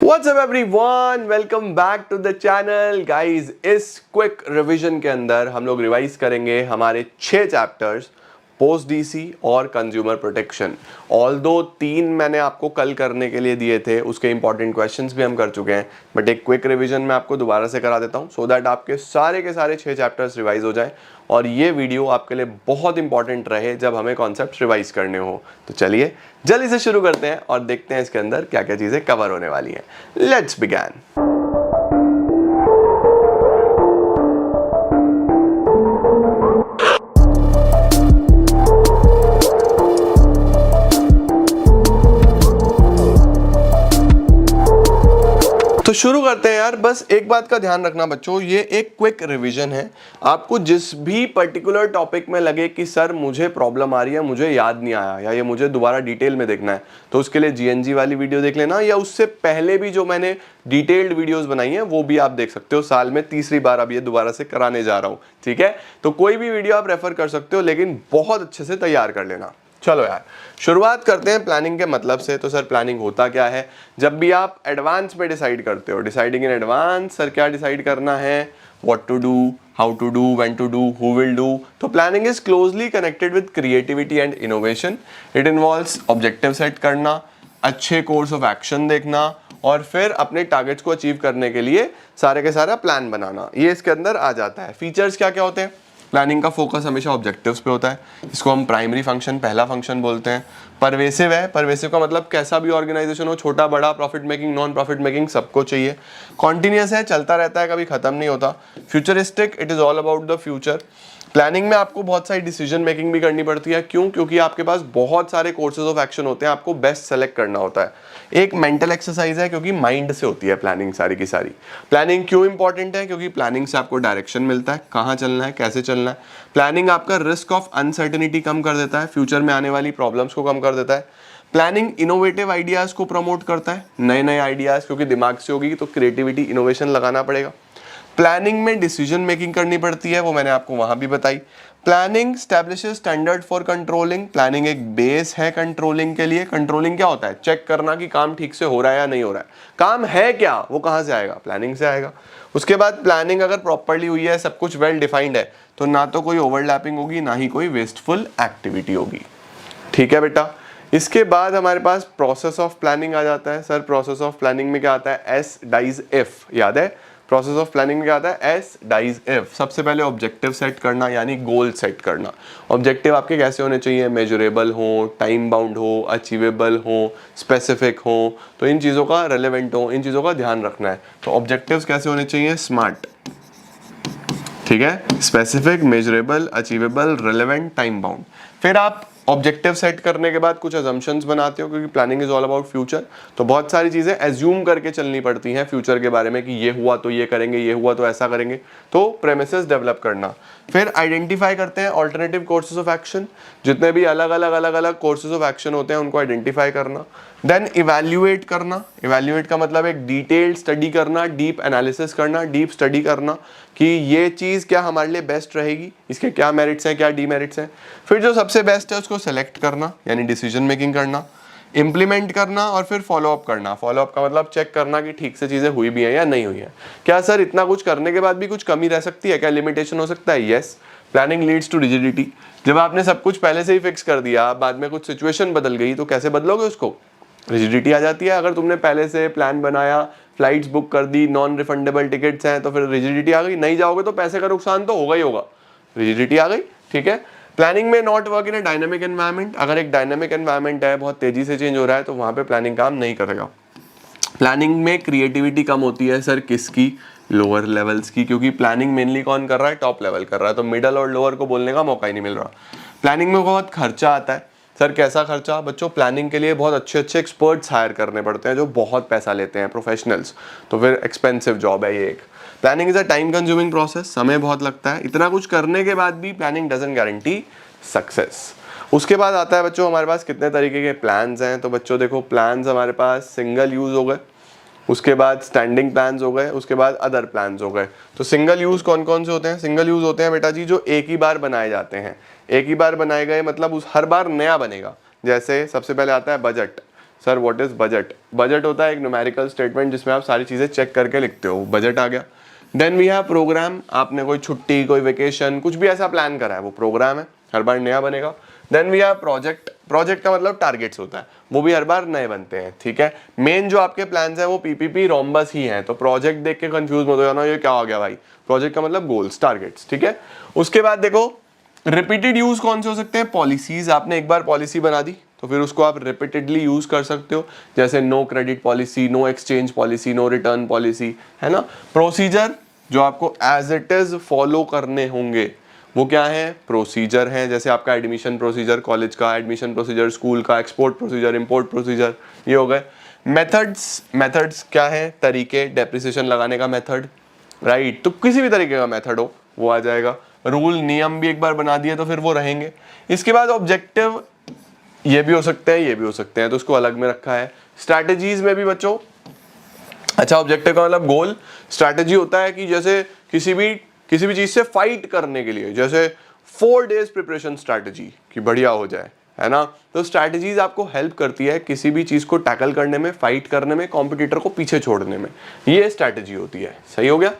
What's up everyone? Welcome back to the channel. Guys, इस quick revision के अंदर हम लोग रिवाइज करेंगे हमारे 6 चैप्टर्स पोस्ट डीसी और कंज्यूमर प्रोटेक्शन। ऑल्दो 3 मैंने आपको कल करने के लिए दिए थे, उसके इंपॉर्टेंट क्वेश्चंस भी हम कर चुके हैं, बट एक क्विक रिवीजन मैं आपको दोबारा से करा देता हूं सो दैट आपके सारे के सारे 6 चैप्टर्स रिवाइज हो जाएं और ये वीडियो आपके लिए बहुत इंपॉर्टेंट रहे जब हमें कॉन्सेप्ट रिवाइज करने हो। तो चलिए जल्दी से शुरू करते हैं और देखते हैं इसके अंदर क्या क्या चीजें कवर होने वाली हैं। Let's begin. तो शुरू करते हैं यार। बस एक बात का ध्यान रखना बच्चों, ये एक क्विक रिवीजन है। आपको जिस भी पर्टिकुलर टॉपिक में लगे कि सर मुझे प्रॉब्लम आ रही है, मुझे याद नहीं आया या ये मुझे दोबारा डिटेल में देखना है, तो उसके लिए जीएनजी वाली वीडियो देख लेना, या उससे पहले भी जो मैंने डिटेल्ड वीडियोस बनाई हैं वो भी आप देख सकते हो। साल में तीसरी बार अब ये दोबारा से कराने जा रहा हूँ, ठीक है? तो कोई भी वीडियो आप रेफर कर सकते हो, लेकिन बहुत अच्छे से तैयार कर लेना। चलो यार शुरुआत करते हैं प्लानिंग के मतलब से। तो सर प्लानिंग होता क्या है? जब भी आप एडवांस में डिसाइड करते हो, डिसाइडिंग इन एडवांस, सर क्या डिसाइड करना है, what to do, how to do, when to do, who will do. तो planning is closely connected with creativity and innovation. It involves objective set करना, अच्छे course of action देखना और फिर अपने टारगेट्स को अचीव करने के लिए सारे के सारा प्लान बनाना, ये इसके अंदर आ जाता है। फीचर्स क्या क्या होते हैं? प्लानिंग का फोकस हमेशा ऑब्जेक्टिव्स पे होता है, इसको हम प्राइमरी फंक्शन, पहला फंक्शन बोलते हैं। परवेसिव है, परवेसिव का मतलब कैसा भी ऑर्गेनाइजेशन हो, छोटा बड़ा, profit making, non profit making, सबको चाहिए। कॉन्टिन्यूअस है, चलता रहता है, कभी खत्म नहीं होता। Futuristic, it is all about the future. Planning में आपको बहुत सारी डिसीजन मेकिंग भी करनी पड़ती है। क्यों? क्योंकि आपके पास बहुत सारे कोर्सेज ऑफ एक्शन होते हैं, आपको बेस्ट सेलेक्ट करना होता है। एक मेंटल एक्सरसाइज है क्योंकि माइंड से होती है प्लानिंग सारी की सारी। प्लानिंग क्यों इंपॉर्टेंट है? क्योंकि प्लानिंग से आपको डायरेक्शन मिलता है, कहाँ चलना है, कैसे चलना है। प्लानिंग आपका रिस्क ऑफ अनसर्टेनिटी कम कर देता है, फ्यूचर में आने वाली प्रॉब्लम्स को कम कर देता है। प्लानिंग इनोवेटिव आइडियाज को प्रमोट करता है, नए नए आइडियाज, क्योंकि दिमाग से होगी तो क्रिएटिविटी, इनोवेशन लगाना पड़ेगा। प्लानिंग में डिसीजन मेकिंग करनी पड़ती है, वो मैंने आपको वहां भी बताई। Planning establishes standard for controlling. Planning एक बेस है कंट्रोलिंग के लिए। कंट्रोलिंग क्या होता है? चेक करना कि काम ठीक से हो रहा है या नहीं हो रहा है। काम है क्या, वो कहां से आएगा? प्लानिंग से आएगा। उसके बाद प्लानिंग अगर प्रॉपर्ली हुई है, सब कुछ वेल डिफाइंड है, तो ना तो कोई ओवरलैपिंग होगी, ना ही कोई वेस्टफुल एक्टिविटी होगी। ठीक है बेटा। इसके बाद हमारे पास प्रोसेस ऑफ प्लानिंग आ जाता है। सर प्रोसेस ऑफ प्लानिंग में क्या आता है? एस डाइज एफ, याद है? प्रोसेस ऑफ प्लानिंग में क्या आता है? एस डाइज एफ। सबसे पहले ऑब्जेक्टिव सेट करना, यानी गोल सेट करना। ऑब्जेक्टिव आपके कैसे होने चाहिए? मेजरेबल हो, टाइम बाउंड हो, अचीवेबल हो, स्पेसिफिक हो, तो इन चीज़ों का रेलेवेंट हो, इन चीज़ों का ध्यान रखना है। तो ऑब्जेक्टिव्स कैसे होने चाहिए? स्मार्ट, ठीक है? Specific, measurable, achievable, relevant, time bound. फिर आप ऑब्जेक्टिव सेट करने के बाद कुछ अजम्पशंस बनाते हो, क्योंकि planning is all about future, तो बहुत सारी चीजें एज्यूम करके चलनी पड़ती हैं फ्यूचर के बारे में कि ये हुआ तो ये करेंगे, ये हुआ तो ऐसा करेंगे, तो प्रेमिसेस डेवलप करना। फिर आइडेंटिफाई करते हैं ऑल्टरनेटिव कोर्सेज ऑफ एक्शन, जितने भी अलग अलग कोर्सेज ऑफ एक्शन होते हैं उनको आइडेंटिफाई करना। देन इवैल्यूएट करना। इवैल्यूएट का मतलब एक डिटेल्ड स्टडी करना, डीप एनालिसिस करना, डीप स्टडी करना कि ये चीज़ क्या हमारे लिए बेस्ट रहेगी, इसके क्या मेरिट्स हैं, क्या डीमेरिट्स हैं। फिर जो सबसे बेस्ट है उसको सेलेक्ट करना, यानी डिसीजन मेकिंग करना, इंप्लीमेंट करना और फिर फॉलोअप करना। फॉलोअप का मतलब चेक करना कि ठीक से चीज़ें हुई भी हैं या नहीं हुई हैं। क्या सर इतना कुछ करने के बाद भी कुछ कमी रह सकती है, क्या लिमिटेशन हो सकता है? Yes. Planning leads to rigidity. जब आपने सब कुछ पहले से ही फिक्स कर दिया, बाद में कुछ सिचुएशन बदल गई, तो कैसे बदलोगे उसको? रिजिडिटी आ जाती है। अगर तुमने पहले से प्लान बनाया, फ्लाइट्स बुक कर दी, नॉन रिफंडेबल टिकट्स हैं, तो फिर रिजिडिटी आ गई। नहीं जाओगे तो पैसे का नुकसान तो होगा ही होगा, रिजिडिटी आ गई। ठीक है। प्लानिंग में not work in a dynamic environment. अगर एक डायनामिक एनवायरनमेंट है, बहुत तेजी से चेंज हो रहा है, तो वहां पे प्लानिंग काम नहीं करेगा। प्लानिंग में क्रिएटिविटी कम होती है। सर किसकी? लोअर लेवल्स की, क्योंकि प्लानिंग मेनली कौन कर रहा है? टॉप लेवल कर रहा है, तो मिडल और लोअर को बोलने का मौका ही नहीं मिल रहा। प्लानिंग में बहुत खर्चा आता है। सर कैसा खर्चा? बच्चों प्लानिंग के लिए बहुत अच्छे अच्छे एक्सपर्ट्स हायर करने पड़ते हैं जो बहुत पैसा लेते हैं, प्रोफेशनल्स, तो फिर एक्सपेंसिव जॉब है ये एक। Planning is a time consuming process, समय बहुत लगता है। इतना कुछ करने के बाद भी प्लानिंग डजंट गारंटी सक्सेस। उसके बाद आता है बच्चों हमारे पास कितने तरीके के प्लान्स हैं। तो बच्चों देखो, प्लान्स हमारे पास सिंगल यूज हो गए, उसके बाद स्टैंडिंग प्लान्स हो गए, उसके बाद अदर प्लान्स हो गए। तो सिंगल यूज कौन कौन से होते हैं? सिंगल यूज होते हैं बेटा जी जो एक ही बार बनाए जाते हैं। एक ही बार बनाए गए मतलब उस हर बार नया बनेगा। जैसे सबसे पहले आता है budget. Sir what is budget? Budget होता है एक न्यूमेरिकल स्टेटमेंट जिसमें आप सारी चीजें चेक करके लिखते हो, बजट आ गया। देन वी हैव प्रोग्राम, आपने कोई छुट्टी, कोई वेकेशन, कुछ भी ऐसा प्लान करा है, वो प्रोग्राम है, हर बार नया बनेगा। Then we have project, project का मतलब टारगेट्स होता है, वो भी हर बार नए बनते हैं, ठीक है। मेन जो आपके प्लान्स हैं वो पीपीपी रोम्बस ही हैं, तो प्रोजेक्ट देख के कंफ्यूज मत हो जाना, ये क्या हो गया भाई, प्रोजेक्ट का मतलब गोल्स, टारगेट्स, ठीक है। उसके बाद देखो रिपीटेड यूज कौन से हो सकते हैं? पॉलिसीज, आपने एक बार पॉलिसी बना दी तो फिर उसको आप रिपीटेडली यूज कर सकते हो, जैसे no credit policy, no exchange policy, no return policy, है ना। प्रोसीजर जो आपको एज इट इज फॉलो करने होंगे, वो क्या है? प्रोसीजर है, जैसे आपका एडमिशन प्रोसीजर कॉलेज का, एडमिशन प्रोसीजर स्कूल का, एक्सपोर्ट प्रोसीजर, इंपोर्ट प्रोसीजर, ये हो गए। मेथड्स, मेथड्स क्या है? तरीके, डेप्रिसिएशन लगाने का मेथड, राइट, तो किसी भी तरीके का मेथड हो वो आ जाएगा। रूल, नियम भी एक बार बना दिए तो फिर वो रहेंगे। इसके बाद ऑब्जेक्टिव, ये भी हो सकते हैं, ये भी हो सकते हैं, तो उसको अलग में रखा है। स्ट्रैटेजीज में भी बच्चों, अच्छा ऑब्जेक्टिव का मतलब गोल, स्ट्रैटेजी होता है कि जैसे किसी भी चीज से फाइट करने के लिए, जैसे 4 डेज प्रिपरेशन स्ट्रैटेजी कि बढ़िया हो जाए, है ना। तो स्ट्रैटेजीज आपको हेल्प करती है किसी भी चीज को टैकल करने में, फाइट करने में, कॉम्पिटिटर को पीछे छोड़ने में, ये स्ट्रैटेजी होती है। सही हो गया।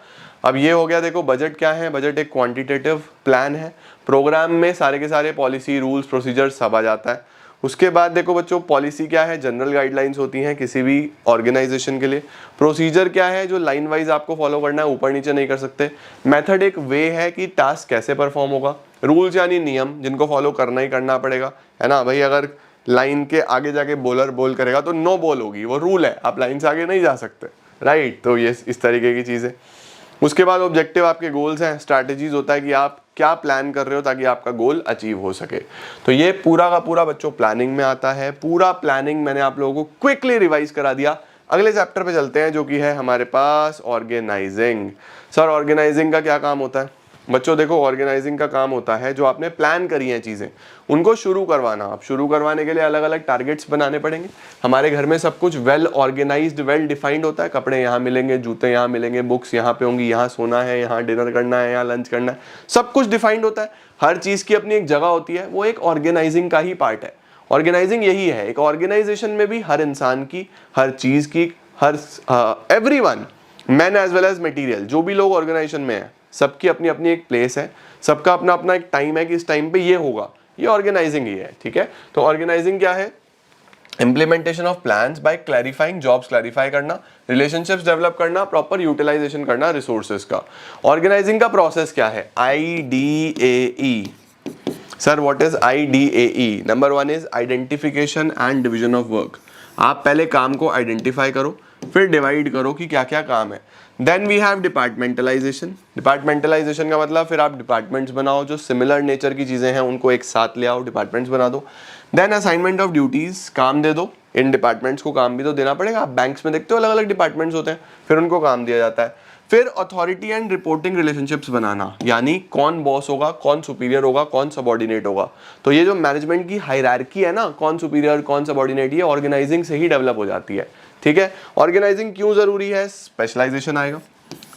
अब ये हो गया, देखो बजट क्या है? बजट एक क्वांटिटेटिव प्लान है, प्रोग्राम में सारे के सारे पॉलिसी, रूल्स, प्रोसीजर सब आ जाता है। उसके बाद देखो बच्चों, पॉलिसी क्या है? जनरल गाइडलाइंस होती हैं किसी भी ऑर्गेनाइजेशन के लिए। प्रोसीजर क्या है? जो लाइन वाइज आपको फॉलो करना है, ऊपर नीचे नहीं कर सकते। मेथड एक वे है कि टास्क कैसे परफॉर्म होगा। रूल्स यानी नियम जिनको फॉलो करना ही करना पड़ेगा, है ना भाई। अगर लाइन के आगे जाके बॉलर बॉल करेगा तो नो बॉल होगी, वो रूल है, आप लाइन से आगे नहीं जा सकते, राइट। तो ये इस तरीके की चीज़ है। उसके बाद ऑब्जेक्टिव आपके गोल्स हैं। स्ट्रैटेजीज होता है कि आप क्या प्लान कर रहे हो ताकि आपका गोल अचीव हो सके। तो ये पूरा का पूरा बच्चों प्लानिंग में आता है। पूरा प्लानिंग मैंने आप लोगों को क्विकली रिवाइज करा दिया। अगले चैप्टर पे चलते हैं जो कि है हमारे पास ऑर्गेनाइजिंग। सर ऑर्गेनाइजिंग का क्या काम होता है? बच्चों देखो, ऑर्गेनाइजिंग का काम होता है जो आपने प्लान करी हैं चीज़ें, उनको शुरू करवाना। अब शुरू करवाने के लिए अलग अलग टारगेट्स बनाने पड़ेंगे। हमारे घर में सब कुछ वेल ऑर्गेनाइज्ड, वेल डिफाइंड होता है। कपड़े यहाँ मिलेंगे, जूते यहाँ मिलेंगे, बुक्स यहाँ पे होंगी, यहाँ सोना है, यहाँ डिनर करना है, यहाँ लंच करना है, सब कुछ डिफाइंड होता है। हर चीज़ की अपनी एक जगह होती है, वो एक ऑर्गेनाइजिंग का ही पार्ट है। ऑर्गेनाइजिंग यही है। एक ऑर्गेनाइजेशन में भी हर इंसान की, हर चीज़ की, हर everyone, man as well as material, जो भी लोग ऑर्गेनाइजेशन में है, सबकी अपनी अपनी एक प्लेस है, सबका अपना अपना एक टाइम है कि इस टाइम पे ये होगा। ये ऑर्गेनाइजिंग ही है, ठीक है। तो ऑर्गेनाइजिंग क्या है? Implementation of plans by clarifying, jobs clarify करना, रिलेशनशिप्स डेवलप करना, प्रॉपर यूटिलाइजेशन करना रिसोर्सेज का। ऑर्गेनाइजिंग का प्रोसेस क्या है? IDAE। Sir what is IDAE? Number 1 is identification and division of work. आप पहले काम को आइडेंटिफाई करो, फिर डिवाइड करो कि क्या क्या काम है। Then we have departmentalization. Departmentalization का मतलब फिर आप डिपार्टमेंट्स बनाओ, जो सिमिलर नेचर की चीज़ें हैं उनको एक साथ ले आओ, डिपार्टमेंट्स बना दो। देन असाइनमेंट ऑफ ड्यूटीज़, काम दे दो। इन डिपार्टमेंट्स को काम भी तो देना पड़ेगा। आप बैंक्स में देखते हो अलग अलग डिपार्टमेंट्स होते हैं, फिर उनको काम दिया जाता है। फिर अथॉरिटी एंड रिपोर्टिंग रिलेशनशिप्स बनाना, यानी कौन बॉस होगा, कौन सुपीरियर होगा, कौन सबॉर्डिनेट होगा। तो ये जो मैनेजमेंट की हायरार्की है ना, कौन सुपीरियर कौन सबॉर्डिनेट, ये ऑर्गेनाइजिंग से ही डेवलप हो जाती है, ठीक है। ऑर्गेनाइजिंग क्यों जरूरी है? स्पेशलाइजेशन आएगा।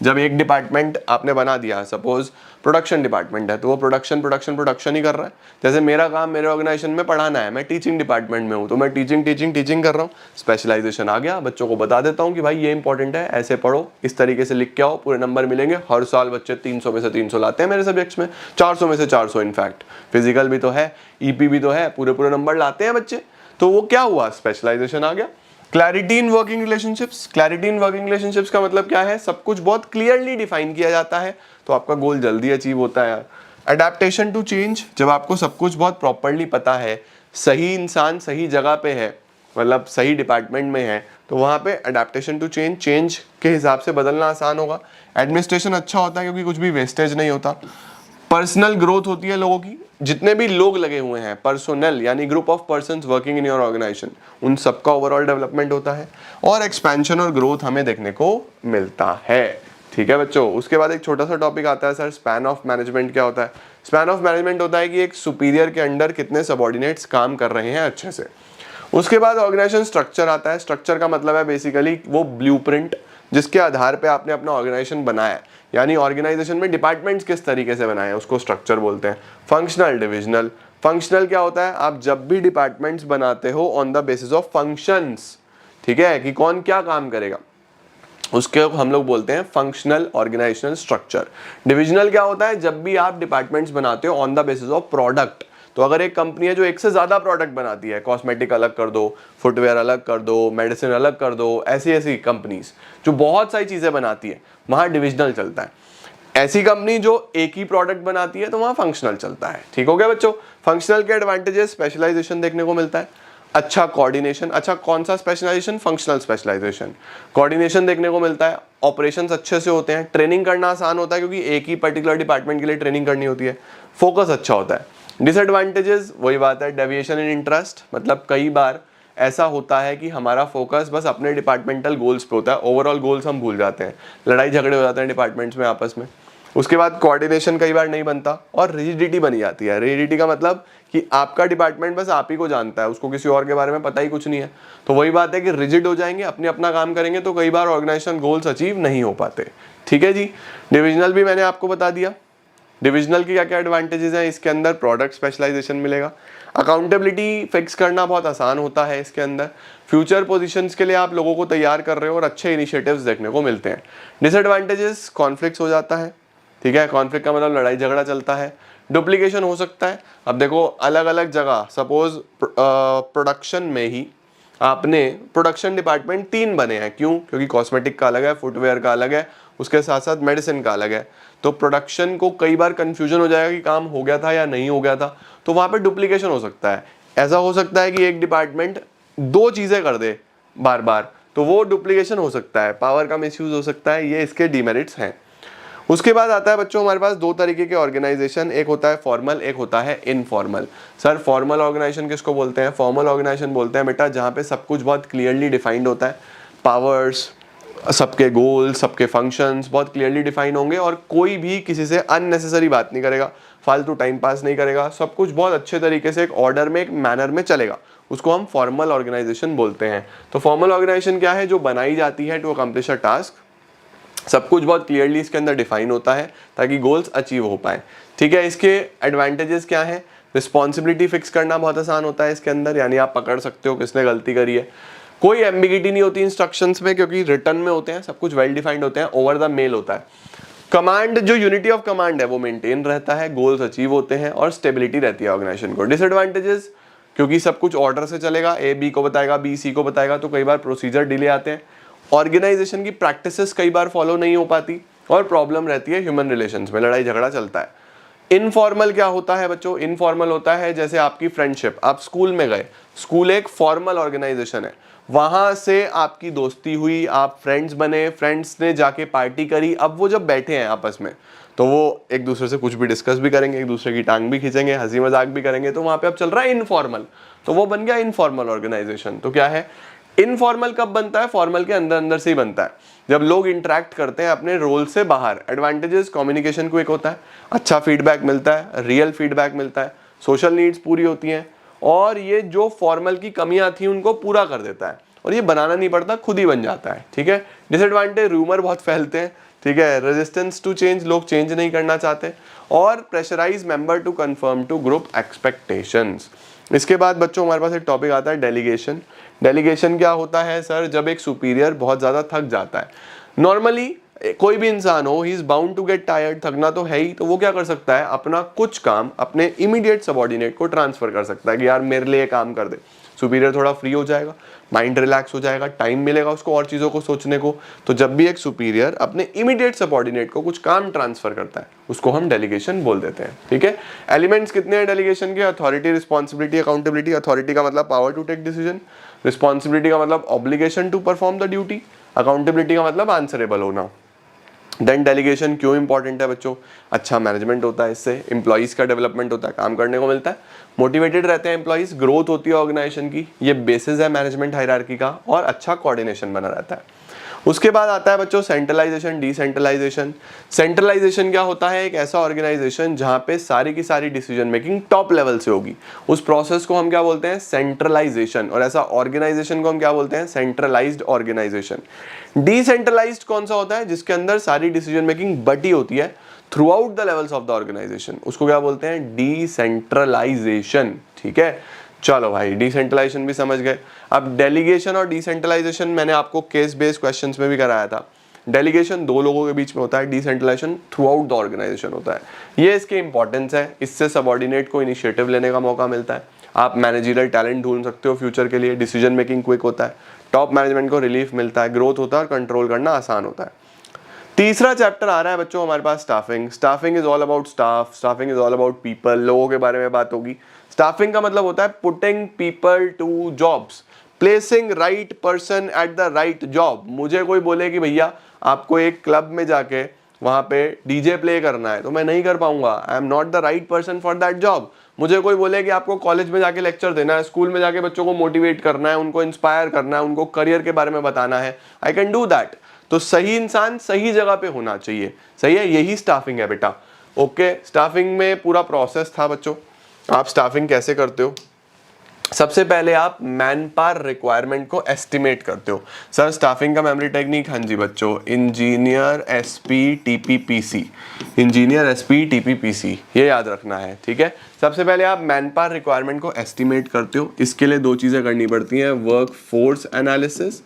जब एक डिपार्टमेंट आपने बना दिया, सपोज प्रोडक्शन डिपार्टमेंट है, तो वो प्रोडक्शन ही कर रहा है। जैसे मेरा काम मेरे ऑर्गेनाइजेशन में पढ़ाना है, मैं टीचिंग डिपार्टमेंट में हूँ, तो मैं टीचिंग कर रहा हूँ। स्पेशलाइजेशन आ गया, बच्चों को बता देता हूँ कि भाई ये इंपॉर्टेंट है, ऐसे पढ़ो, इस तरीके से लिख के आओ, पूरे नंबर मिलेंगे। हर साल बच्चे 300 में से 300 लाते हैं मेरे सब्जेक्ट्स में, 400 में से 400। इनफैक्ट फिजिकल भी तो है, EP भी तो है, पूरे नंबर लाते हैं बच्चे। तो वो क्या हुआ? स्पेशलाइजेशन आ गया। Clarity in working relationships. Clarity in working relationships का मतलब क्या है? सब कुछ बहुत क्लियरली डिफाइन किया जाता है, तो आपका गोल जल्दी अचीव होता है। अडेप्टेशन टू चेंज, जब आपको सब कुछ बहुत प्रॉपरली पता है, सही इंसान सही जगह पे है, मतलब सही डिपार्टमेंट में है, तो वहाँ पे अडेप्टेशन टू चेंज, चेंज के हिसाब से बदलना आसान होगा। एडमिनिस्ट्रेशन अच्छा होता है क्योंकि कुछ भी वेस्टेज नहीं होता। पर्सनल ग्रोथ होती है लोगों की, जितने भी लोग लगे हुए हैं, पर्सोनल यानी group of persons working in your organization, उन सबका ओवरऑल डेवलपमेंट होता है। और एक्सपेंशन और ग्रोथ हमें देखने को मिलता है, ठीक है बच्चों। उसके बाद एक छोटा सा टॉपिक आता है सर, स्पैन ऑफ मैनेजमेंट क्या होता है? स्पैन ऑफ मैनेजमेंट होता है कि एक सुपीरियर के अंडर कितने सबॉर्डिनेट्स काम कर रहे हैं अच्छे से। उसके बाद ऑर्गेनाइजेशन स्ट्रक्चर आता है। स्ट्रक्चर का मतलब है बेसिकली वो ब्लूप्रिंट जिसके आधार पे आपने अपना ऑर्गेनाइजेशन बनाया है, यानी ऑर्गेनाइजेशन में डिपार्टमेंट्स किस तरीके से बनाए हैं, उसको स्ट्रक्चर बोलते हैं। फंक्शनल, डिविजनल, फंक्शनल क्या होता है, आप जब भी डिपार्टमेंट्स बनाते हो on the basis of functions, ठीक है, कि कौन क्या काम करेगा, उसके हम लोग बोलते हैं फंक्शनल ऑर्गेनाइजेशनल स्ट्रक्चर। डिविजनल क्या होता है, जब भी आप डिपार्टमेंट्स बनाते हो on the basis of product. तो अगर एक कंपनी है जो एक से ज्यादा प्रोडक्ट बनाती है, कॉस्मेटिक अलग कर दो, फुटवेयर अलग कर दो, मेडिसिन अलग कर दो, ऐसी ऐसी कंपनीज जो बहुत सारी चीजें बनाती है, वहां डिविजनल चलता है। ऐसी कंपनी जो एक ही प्रोडक्ट बनाती है तो वहां फंक्शनल चलता है। ठीक हो गया बच्चों। फंक्शनल के एडवांटेजेस, स्पेशलाइजेशन देखने को मिलता है, अच्छा कोऑर्डिनेशन, अच्छा कौन सा स्पेशलाइजेशन, फंक्शनल स्पेशलाइजेशन, कोऑर्डिनेशन देखने को मिलता है, ऑपरेशंस अच्छे से होते हैं, ट्रेनिंग करना आसान होता है क्योंकि एक ही पर्टिकुलर डिपार्टमेंट के लिए ट्रेनिंग करनी होती है, फोकस अच्छा होता है। डिसएडवांटेजेस वही बात है, डेविएशन इन इंटरेस्ट, मतलब कई बार ऐसा होता है कि हमारा फोकस बस अपने डिपार्टमेंटल गोल्स पे होता है, ओवरऑल गोल्स हम भूल जाते हैं, लड़ाई झगड़े हो जाते हैं डिपार्टमेंट्स में आपस में। उसके बाद कोऑर्डिनेशन कई बार नहीं बनता और रिजिडिटी बनी जाती है। रिजिडिटी का मतलब कि आपका डिपार्टमेंट बस आप ही को जानता है, उसको किसी और के बारे में पता ही कुछ नहीं है। तो वही बात है कि रिजिड हो जाएंगे, अपने अपना काम करेंगे, तो कई बार ऑर्गेनाइजेशन गोल्स अचीव नहीं हो पाते। ठीक है जी। डिविजनल भी मैंने आपको बता दिया। डिविजनल की क्या क्या एडवांटेजेस हैं, इसके अंदर प्रोडक्ट स्पेशलाइजेशन मिलेगा, अकाउंटेबिलिटी फिक्स करना बहुत आसान होता है इसके अंदर, फ्यूचर पोजीशंस के लिए आप लोगों को तैयार कर रहे हो और अच्छे इनिशिएटिव्स देखने को मिलते हैं। डिसएडवांटेजेस, कॉन्फ्लिक्ट्स हो जाता है, ठीक है, कॉन्फ्लिक्ट का मतलब लड़ाई झगड़ा चलता है, डुप्लीकेशन हो सकता है। अब देखो अलग अलग जगह, सपोज प्रोडक्शन में ही आपने प्रोडक्शन डिपार्टमेंट 3 बने हैं, क्यों, क्योंकि कॉस्मेटिक का अलग है, फुटवेयर का अलग है, उसके साथ साथ मेडिसिन का अलग है। तो प्रोडक्शन को कई बार कंफ्यूजन हो जाएगा कि काम हो गया था या नहीं हो गया था, तो वहां पे डुप्लीकेशन हो सकता है। ऐसा हो सकता है कि एक डिपार्टमेंट 2 चीजें कर दे बार बार, तो वो डुप्लीकेशन हो सकता है, पावर का मिसयूज हो सकता है, ये इसके डिमेरिट्स हैं। उसके बाद आता है बच्चों हमारे पास 2 तरीके के ऑर्गेनाइजेशन, एक होता है फॉर्मल, एक होता है इनफॉर्मल। सर फॉर्मल ऑर्गेनाइजेशन किसको बोलते हैं, फॉर्मल ऑर्गेनाइजेशन बोलते हैं बेटा जहाँ पे सब कुछ बहुत क्लियरली डिफाइंड होता है, पावर्स, सबके गोल, सबके फंक्शंस बहुत क्लियरली डिफाइन होंगे और कोई भी किसी से अननेसेसरी बात नहीं करेगा, फालतू टाइम पास नहीं करेगा, सब कुछ बहुत अच्छे तरीके से एक ऑर्डर में, एक मैनर में चलेगा, उसको हम फॉर्मल ऑर्गेनाइजेशन बोलते हैं। तो फॉर्मल ऑर्गेनाइजेशन क्या है, जो बनाई जाती है टू अकम्प्लिश अ टास्क, सब कुछ बहुत क्लियरली इसके अंदर डिफाइन होता है ताकि गोल्स अचीव हो पाए। ठीक है, इसके एडवांटेजेस क्या है, रिस्पॉन्सिबिलिटी फिक्स करना बहुत आसान होता है इसके अंदर, यानी आप पकड़ सकते हो किसने गलती करी है, कोई एम्बिगिटी नहीं होती इंस्ट्रक्शंस में क्योंकि रिटर्न में होते हैं, सब कुछ वेल डिफाइंड होते हैं, ओवर द मेल होता है। कमांड, जो यूनिटी ऑफ कमांड है वो मेंटेन रहता है, गोल्स अचीव होते हैं और स्टेबिलिटी रहती है ऑर्गेनाइजेशन को। डिसएडवांटेजेस, क्योंकि सब कुछ ऑर्डर से चलेगा, ए बी को बताएगा, बी सी को बताएगा, तो कई बार प्रोसीजर डिले आते हैं, ऑर्गेनाइजेशन की प्रैक्टिसेस कई बार फॉलो नहीं हो पाती और प्रॉब्लम रहती है ह्यूमन रिलेशंस में, लड़ाई झगड़ा चलता है। इनफॉर्मल क्या होता है बच्चों, इनफॉर्मल होता है जैसे आपकी फ्रेंडशिप, आप स्कूल में गए, स्कूल एक फॉर्मल ऑर्गेनाइजेशन है, वहां से आपकी दोस्ती हुई, आप फ्रेंड्स बने, फ्रेंड्स ने जाके पार्टी करी, अब वो जब बैठे हैं आपस में तो वो एक दूसरे से कुछ भी डिस्कस भी करेंगे, एक दूसरे की टांग भी खींचेंगे, हंसी मजाक भी करेंगे, तो वहां पे अब चल रहा है इनफॉर्मल, तो वो बन गया इनफॉर्मल ऑर्गेनाइजेशन। तो क्या है, इनफॉर्मल कब बनता है, फॉर्मल के अंदर अंदर से ही बनता है, जब लोग इंटरेक्ट करते हैं अपने रोल से बाहर। एडवांटेजेस, कम्युनिकेशन क्विक होता है, अच्छा फीडबैक मिलता है, रियल फीडबैक मिलता है, सोशल नीड्स पूरी होती हैं और ये जो फॉर्मल की कमियां थी उनको पूरा कर देता है और ये बनाना नहीं पड़ता, खुद ही बन जाता है। ठीक है। डिसएडवांटेज, रूमर बहुत फैलते हैं, ठीक है, रेजिस्टेंस टू चेंज, लोग चेंज नहीं करना चाहते, और pressurize member to conform to group expectations. इसके बाद बच्चों हमारे पास एक टॉपिक आता है डेलीगेशन। डेलीगेशन क्या होता है सर, जब एक सुपीरियर बहुत ज़्यादा थक जाता है, नॉर्मली कोई भी इंसान हो, he is bound to get tired, थकना तो है ही, तो वो क्या कर सकता है, अपना कुछ काम अपने इमीडिएट सबऑर्डिनेट को ट्रांसफर कर सकता है कि यार मेरे लिए काम कर दे। सुपीरियर थोड़ा फ्री हो जाएगा, माइंड रिलैक्स हो जाएगा, टाइम मिलेगा उसको और चीज़ों को सोचने को। तो जब भी एक सुपीरियर अपने इमीडिएट सबऑर्डिनेट को कुछ काम ट्रांसफर करता है उसको हम डेलीगेशन बोल देते हैं। ठीक है। एलिमेंट्स कितने हैं डेलीगेशन के, अथॉरिटी, रिस्पॉन्सिबिलिटी, अकाउंटेबिलिटी। अथॉरिटी का मतलब power to take decision, responsibility का मतलब obligation to perform the duty, accountability का मतलब आंसरेबल होना। देन डेलीगेशन क्यों इंपॉर्टेंट है बच्चों, अच्छा मैनेजमेंट होता है, इससे एम्प्लॉइज का डेवलपमेंट होता है, काम करने को मिलता है, मोटिवेटेड रहते हैं एम्प्लॉइज, ग्रोथ होती है ऑर्गेनाइजेशन की, ये बेसिस है मैनेजमेंट हायरार्की का, और अच्छा कोऑर्डिनेशन बना रहता है। उसके बाद आता है बच्चों सेंट्रलाइजेशन, डिसेंट्रलाइजेशन। सेंट्रलाइजेशन क्या होता है, एक ऐसा ऑर्गेनाइजेशन जहां पे सारी की सारी डिसीजन मेकिंग टॉप लेवल से होगी, उस प्रोसेस को हम क्या बोलते हैं, सेंट्रलाइजेशन, और ऐसा ऑर्गेनाइजेशन को हम क्या बोलते हैं, सेंट्रलाइज्ड ऑर्गेनाइजेशन। डिसेंट्रलाइज्ड कौन सा होता है, जिसके अंदर सारी डिसीजन मेकिंग बटी होती है, throughout the levels of the organization, उसको क्या बोलते हैं, डिसेंट्रलाइजेशन। ठीक है, चलो भाई डिसेंट्रलाइजेशन भी समझ गए। अब डेलीगेशन और डिसेंट्रलाइजेशन मैंने आपको केस बेस्ड क्वेश्चंस में भी कराया था। डेलीगेशन दो लोगों के बीच में होता है, decentralization throughout the organization होता है। ये इसके इंपॉर्टेंस है, इससे सबऑर्डिनेट को इनिशिएटिव लेने का मौका मिलता है, आप मैनेजरियल टैलेंट ढूंढ सकते हो फ्यूचर के लिए, डिसीजन मेकिंग क्विक होता है, टॉप मैनेजमेंट को रिलीफ मिलता है, ग्रोथ होता है और कंट्रोल करना आसान होता है। तीसरा चैप्टर आ रहा है बच्चों हमारे पास staffing. Staffing is all about staff, staffing is all about people, लोगों के बारे में बात होगी। स्टाफिंग का मतलब होता है putting people to jobs, placing right person at the right job. मुझे कोई बोले कि भैया आपको एक क्लब में जाके वहां पे डीजे प्ले करना है, तो मैं नहीं कर पाऊंगा, I am not the right person for that job. मुझे कोई बोले कि आपको कॉलेज में जाके लेक्चर देना है, स्कूल में जाके बच्चों को मोटिवेट करना है, उनको इंस्पायर करना है, उनको करियर के बारे में बताना है, आई कैन डू दैट। तो सही इंसान सही जगह पे होना चाहिए, सही है, यही स्टाफिंग है बेटा। ओके, स्टाफिंग में पूरा प्रोसेस था बच्चों। आप स्टाफिंग कैसे करते हो, सबसे पहले आप मैन पावर रिक्वायरमेंट को एस्टिमेट करते हो। सर स्टाफिंग का मेमोरी टेक्निक, हाँ जी बच्चों, इंजीनियर एसपी टीपीपीसी, इंजीनियर एसपी टीपीपीसी, ये याद रखना है। ठीक है, सबसे पहले आप मैन पावर रिक्वायरमेंट को एस्टिमेट करते हो। इसके लिए दो चीज़ें करनी पड़ती हैं, work force analysis,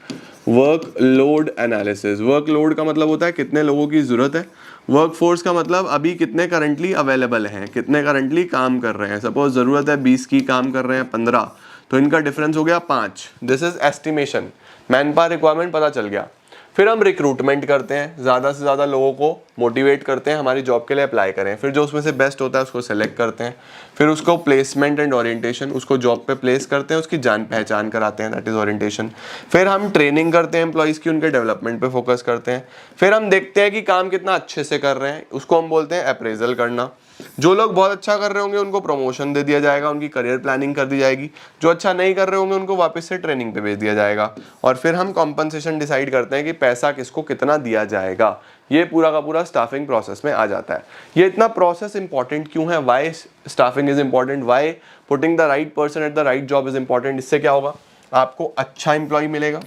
work load analysis. Work load का मतलब होता है कितने लोगों की ज़रूरत है, वर्क फोर्स का मतलब अभी कितने करंटली अवेलेबल हैं, कितने करंटली काम कर रहे हैं। सपोज ज़रूरत है 20 की, काम कर रहे हैं 15, तो इनका डिफरेंस हो गया 5। This is estimation, man power requirement पता चल गया। फिर हम रिक्रूटमेंट करते हैं, ज़्यादा से ज़्यादा लोगों को मोटिवेट करते हैं हमारी जॉब के लिए अप्लाई करें। फिर जो उसमें से बेस्ट होता है उसको सेलेक्ट करते हैं, फिर उसको प्लेसमेंट एंड ओरिएंटेशन, उसको जॉब पे प्लेस करते हैं, उसकी जान पहचान कराते हैं, दैट इज ओरिएंटेशन। फिर हम ट्रेनिंग करते हैं एम्प्लॉइज़ की, उनके डेवलपमेंट पे फोकस करते हैं। फिर हम देखते हैं कि काम कितना अच्छे से कर रहे हैं, उसको हम बोलते हैं अप्रेजल करना। जो लोग बहुत अच्छा कर रहे होंगे उनको प्रमोशन दे दिया जाएगा, उनकी करियर प्लानिंग कर दी जाएगी। जो अच्छा नहीं कर रहे होंगे उनको वापस से ट्रेनिंग पे भेज दिया जाएगा। और फिर हम कॉम्पनसेशन डिसाइड करते हैं कि पैसा किसको कितना दिया जाएगा। ये पूरा का पूरा स्टाफिंग प्रोसेस में आ जाता है। ये इतना प्रोसेस इंपॉर्टेंट क्यों है, why staffing is important, why putting the right person at the right job is important. इससे क्या होगा, आपको अच्छा एम्प्लॉय मिलेगा,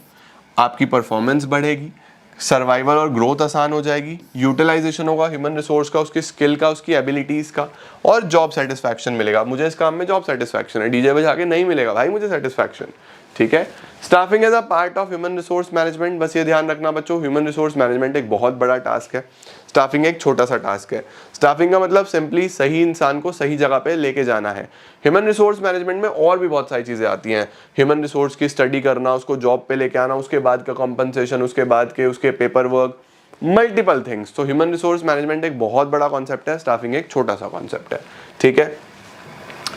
आपकी परफॉर्मेंस बढ़ेगी, सर्वाइवल और ग्रोथ आसान हो जाएगी, यूटिलाइजेशन होगा ह्यूमन रिसोर्स का, उसकी स्किल का, उसकी एबिलिटीज़ का, और जॉब सेटिस्फैक्शन मिलेगा। मुझे इस काम में जॉब सेटिस्फैक्शन है, डीजे बजा के नहीं मिलेगा भाई मुझे सेटिस्फैक्शन। ठीक है, staffing as a part of human resource management. बस ये ध्यान रखना बच्चों, ह्यूमन रिसोर्स मैनेजमेंट एक बहुत बड़ा टास्क है, स्टाफिंग एक छोटा सा टास्क है। स्टाफिंग का मतलब सिंपली सही इंसान को सही जगह पे लेके जाना है। ह्यूमन रिसोर्स मैनेजमेंट में और भी बहुत सारी चीज़ें आती हैं, ह्यूमन रिसोर्स की स्टडी करना, उसको जॉब पे लेके आना, उसके बाद का कॉम्पनसेशन, उसके बाद के उसके पेपर वर्क, मल्टीपल थिंग्स। तो ह्यूमन रिसोर्स मैनेजमेंट एक बहुत बड़ा कॉन्सेप्ट है, स्टाफिंग एक छोटा सा कॉन्सेप्ट है। ठीक है,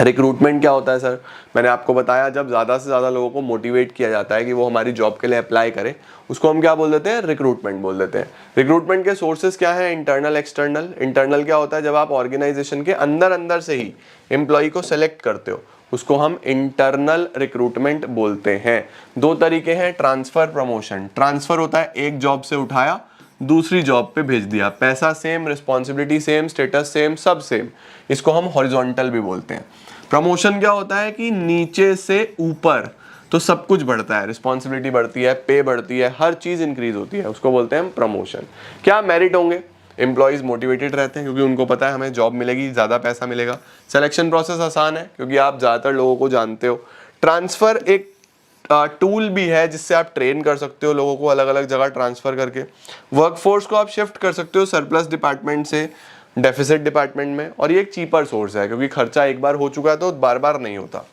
रिक्रूटमेंट क्या होता है सर, मैंने आपको बताया, जब ज़्यादा से ज़्यादा लोगों को मोटिवेट किया जाता है कि वो हमारी जॉब के लिए अप्लाई करें, उसको हम क्या बोल देते हैं, रिक्रूटमेंट बोल देते हैं। रिक्रूटमेंट के सोर्सेज क्या है, इंटरनल एक्सटर्नल। इंटरनल क्या होता है, जब आप ऑर्गेनाइजेशन के अंदर अंदर से ही एम्प्लॉय को सेलेक्ट करते हो, उसको हम इंटरनल रिक्रूटमेंट बोलते हैं। दो तरीके हैं, ट्रांसफर, प्रमोशन। ट्रांसफर होता है एक जॉब से उठाया दूसरी जॉब पे भेज दिया, पैसा same, responsibility same, status same, सब सेम, इसको हम हॉरिजॉन्टल भी बोलते हैं। प्रमोशन क्या होता है कि नीचे से ऊपर तो सब कुछ बढ़ता है, रिस्पॉन्सिबिलिटी बढ़ती है, पे बढ़ती है, हर चीज इंक्रीज होती है, उसको बोलते हैं हम प्रमोशन। क्या मेरिट होंगे, एम्प्लॉयज मोटिवेटेड रहते हैं क्योंकि उनको पता है हमें जॉब मिलेगी, ज़्यादा पैसा मिलेगा। सिलेक्शन प्रोसेस आसान है क्योंकि आप ज़्यादातर लोगों को जानते हो। ट्रांसफ़र एक टूल भी है जिससे आप ट्रेन कर सकते हो लोगों को अलग अलग जगह ट्रांसफ़र करके। वर्कफोर्स को आप शिफ्ट कर सकते हो सरप्लस डिपार्टमेंट से डेफिसिट डिपार्टमेंट में, और ये एक चीपर सोर्स है क्योंकि खर्चा एक बार हो चुका है तो बार बार नहीं होता।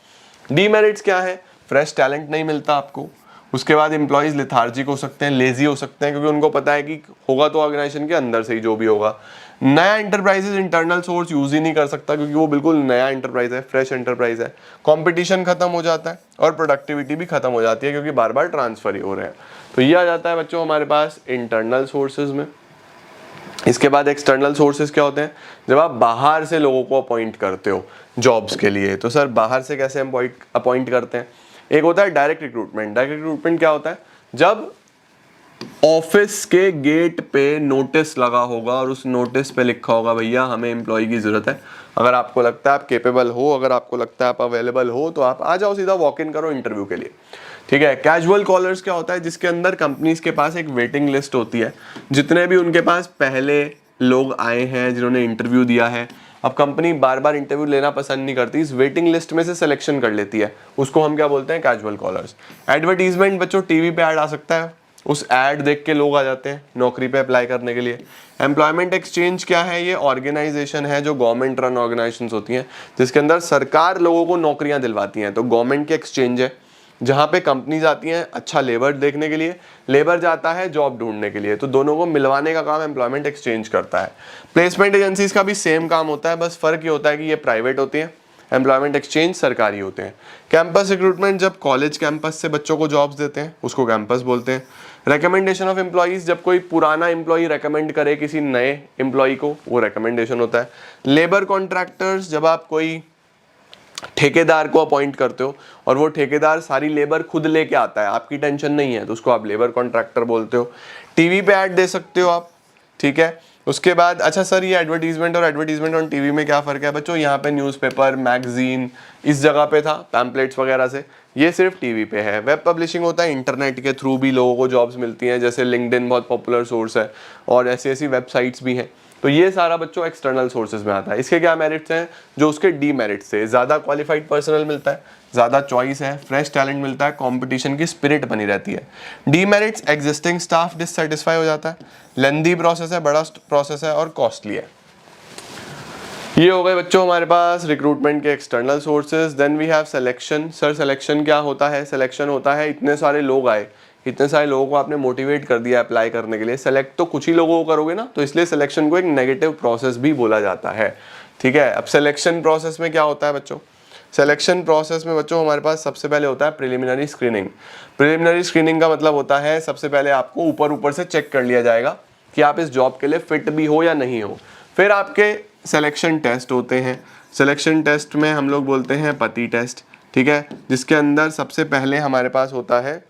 डीमेरिट्स क्या है, फ्रेश टैलेंट नहीं मिलता आपको। उसके बाद एम्प्लॉयज़ लेथार्जिक हो सकते हैं, लेजी हो सकते हैं क्योंकि उनको पता है कि होगा तो ऑर्गेनाइजेशन के अंदर से ही जो भी होगा। नया इंटरप्राइजेज इंटरनल सोर्स यूज ही नहीं कर सकता क्योंकि वो बिल्कुल नया इंटरप्राइज है, फ्रेश इंटरप्राइज है। कंपटीशन खत्म हो जाता है और प्रोडक्टिविटी भी खत्म हो जाती है क्योंकि बार बार ट्रांसफर ही हो रहे हैं। तो ये आ जाता है बच्चों हमारे पास इंटरनल सोर्सेज में। इसके बाद एक्सटर्नल सोर्सेज क्या होते हैं, जब आप बाहर से लोगों को अपॉइंट करते हो जॉब्स के लिए। तो सर बाहर से कैसे अपॉइंट करते हैं, एक होता है डायरेक्ट रिक्रूटमेंट। डायरेक्ट रिक्रूटमेंट क्या होता है, जब ऑफिस के गेट पे नोटिस लगा होगा और उस नोटिस पे लिखा होगा भैया हमें एम्प्लॉय की जरूरत है, अगर आपको लगता है आप केपेबल हो, अगर आपको लगता है आप अवेलेबल हो तो आप आ जाओ, सीधा वॉक इन करो इंटरव्यू के लिए। ठीक है। कैजुअल कॉलर्स क्या होता है, जिसके अंदर कंपनीज के पास एक वेटिंग लिस्ट होती है, जितने भी उनके पास पहले लोग आए हैं जिन्होंने इंटरव्यू दिया है। अब कंपनी बार बार इंटरव्यू लेना पसंद नहीं करती, इस वेटिंग लिस्ट में से सिलेक्शन कर लेती है, उसको हम क्या बोलते हैं, कैजुअल कॉलर्स। एडवर्टीजमेंट बच्चों, टीवी पे ऐड आ सकता है, उस ऐड देख के लोग आ जाते हैं नौकरी पे अप्लाई करने के लिए। एम्प्लॉयमेंट एक्सचेंज क्या है, ये ऑर्गेनाइजेशन है जो गवर्नमेंट रन ऑर्गेनाइजेशंस होती हैं, जिसके अंदर सरकार लोगों को नौकरियां दिलवाती हैं। तो गवर्नमेंट के एक्सचेंज है जहाँ पे कंपनीज आती हैं अच्छा लेबर देखने के लिए, लेबर जाता है जॉब ढूंढने के लिए, तो दोनों को मिलवाने का काम एम्प्लॉयमेंट एक्सचेंज करता है। प्लेसमेंट एजेंसीज का भी सेम काम होता है, बस फर्क ये होता है कि ये प्राइवेट होती हैं, एम्प्लॉयमेंट एक्सचेंज सरकारी होते हैं। कैंपस रिक्रूटमेंट, जब कॉलेज कैंपस से बच्चों को जॉब्स देते हैं उसको कैंपस बोलते हैं। रिकमेंडेशन ऑफ एम्प्लॉयज, जब कोई पुराना एम्प्लॉय रेकमेंड करे किसी नए एम्प्लॉय को, वो रिकमेंडेशन होता है। लेबर कॉन्ट्रैक्टर्स, जब आप कोई ठेकेदार को अपॉइंट करते हो और वो ठेकेदार सारी लेबर खुद लेके आता है, आपकी टेंशन नहीं है, तो उसको आप लेबर कॉन्ट्रैक्टर बोलते हो। टीवी पे ऐड दे सकते हो आप, ठीक है। उसके बाद अच्छा सर ये एडवर्टीजमेंट और एडवर्टीजमेंट ऑन टीवी में क्या फ़र्क है बच्चों, यहाँ पे न्यूज़पेपर मैगजीन इस जगह पे था, पैम्पलेट्स वगैरह से, ये सिर्फ टीवी पे है। वेब पब्लिशिंग होता है, इंटरनेट के थ्रू भी लोगों को जॉब्स मिलती हैं, जैसे लिंक्डइन बहुत पॉपुलर सोर्स है और ऐसी ऐसी वेबसाइट्स भी हैं। तो ये सारा बच्चों एक्सटर्नल सोर्सेज में आता है। इसके क्या मेरिट्स हैं, जो उसके डी मेरिट्स से, ज़्यादा क्वालिफाइड पर्सनल मिलता है, ज़्यादा चॉइस है, फ्रेश टैलेंट मिलता है, कंपटीशन की स्पिरिट बनी रहती है। D merits, existing staff dissatisfy हो जाता है, लेंदी प्रोसेस है, बड़ा प्रोसेस है और कॉस्टली है। ये हो गए बच्चों हमारे पास रिक्रूटमेंट के external sources. Then we have selection. Sir selection क्या होता है, सिलेक्शन होता है इतने सारे लोग आए, इतने सारे लोगों को आपने मोटिवेट कर दिया अप्लाई करने के लिए, सेलेक्ट तो कुछ ही लोगों को करोगे ना, तो इसलिए सिलेक्शन को एक नेगेटिव प्रोसेस भी बोला जाता है, ठीक है। अब सिलेक्शन प्रोसेस में क्या होता है बच्चों, सिलेक्शन प्रोसेस में बच्चों हमारे पास सबसे पहले होता है प्रिलिमिनरी स्क्रीनिंग। प्रिलिमिनरी स्क्रीनिंग का मतलब होता है सबसे पहले आपको ऊपर से चेक कर लिया जाएगा कि आप इस जॉब के लिए फिट भी हो या नहीं हो। फिर आपके सिलेक्शन टेस्ट होते हैं। सिलेक्शन टेस्ट में हम लोग बोलते हैं पति टेस्ट, ठीक है, जिसके अंदर सबसे पहले हमारे पास होता है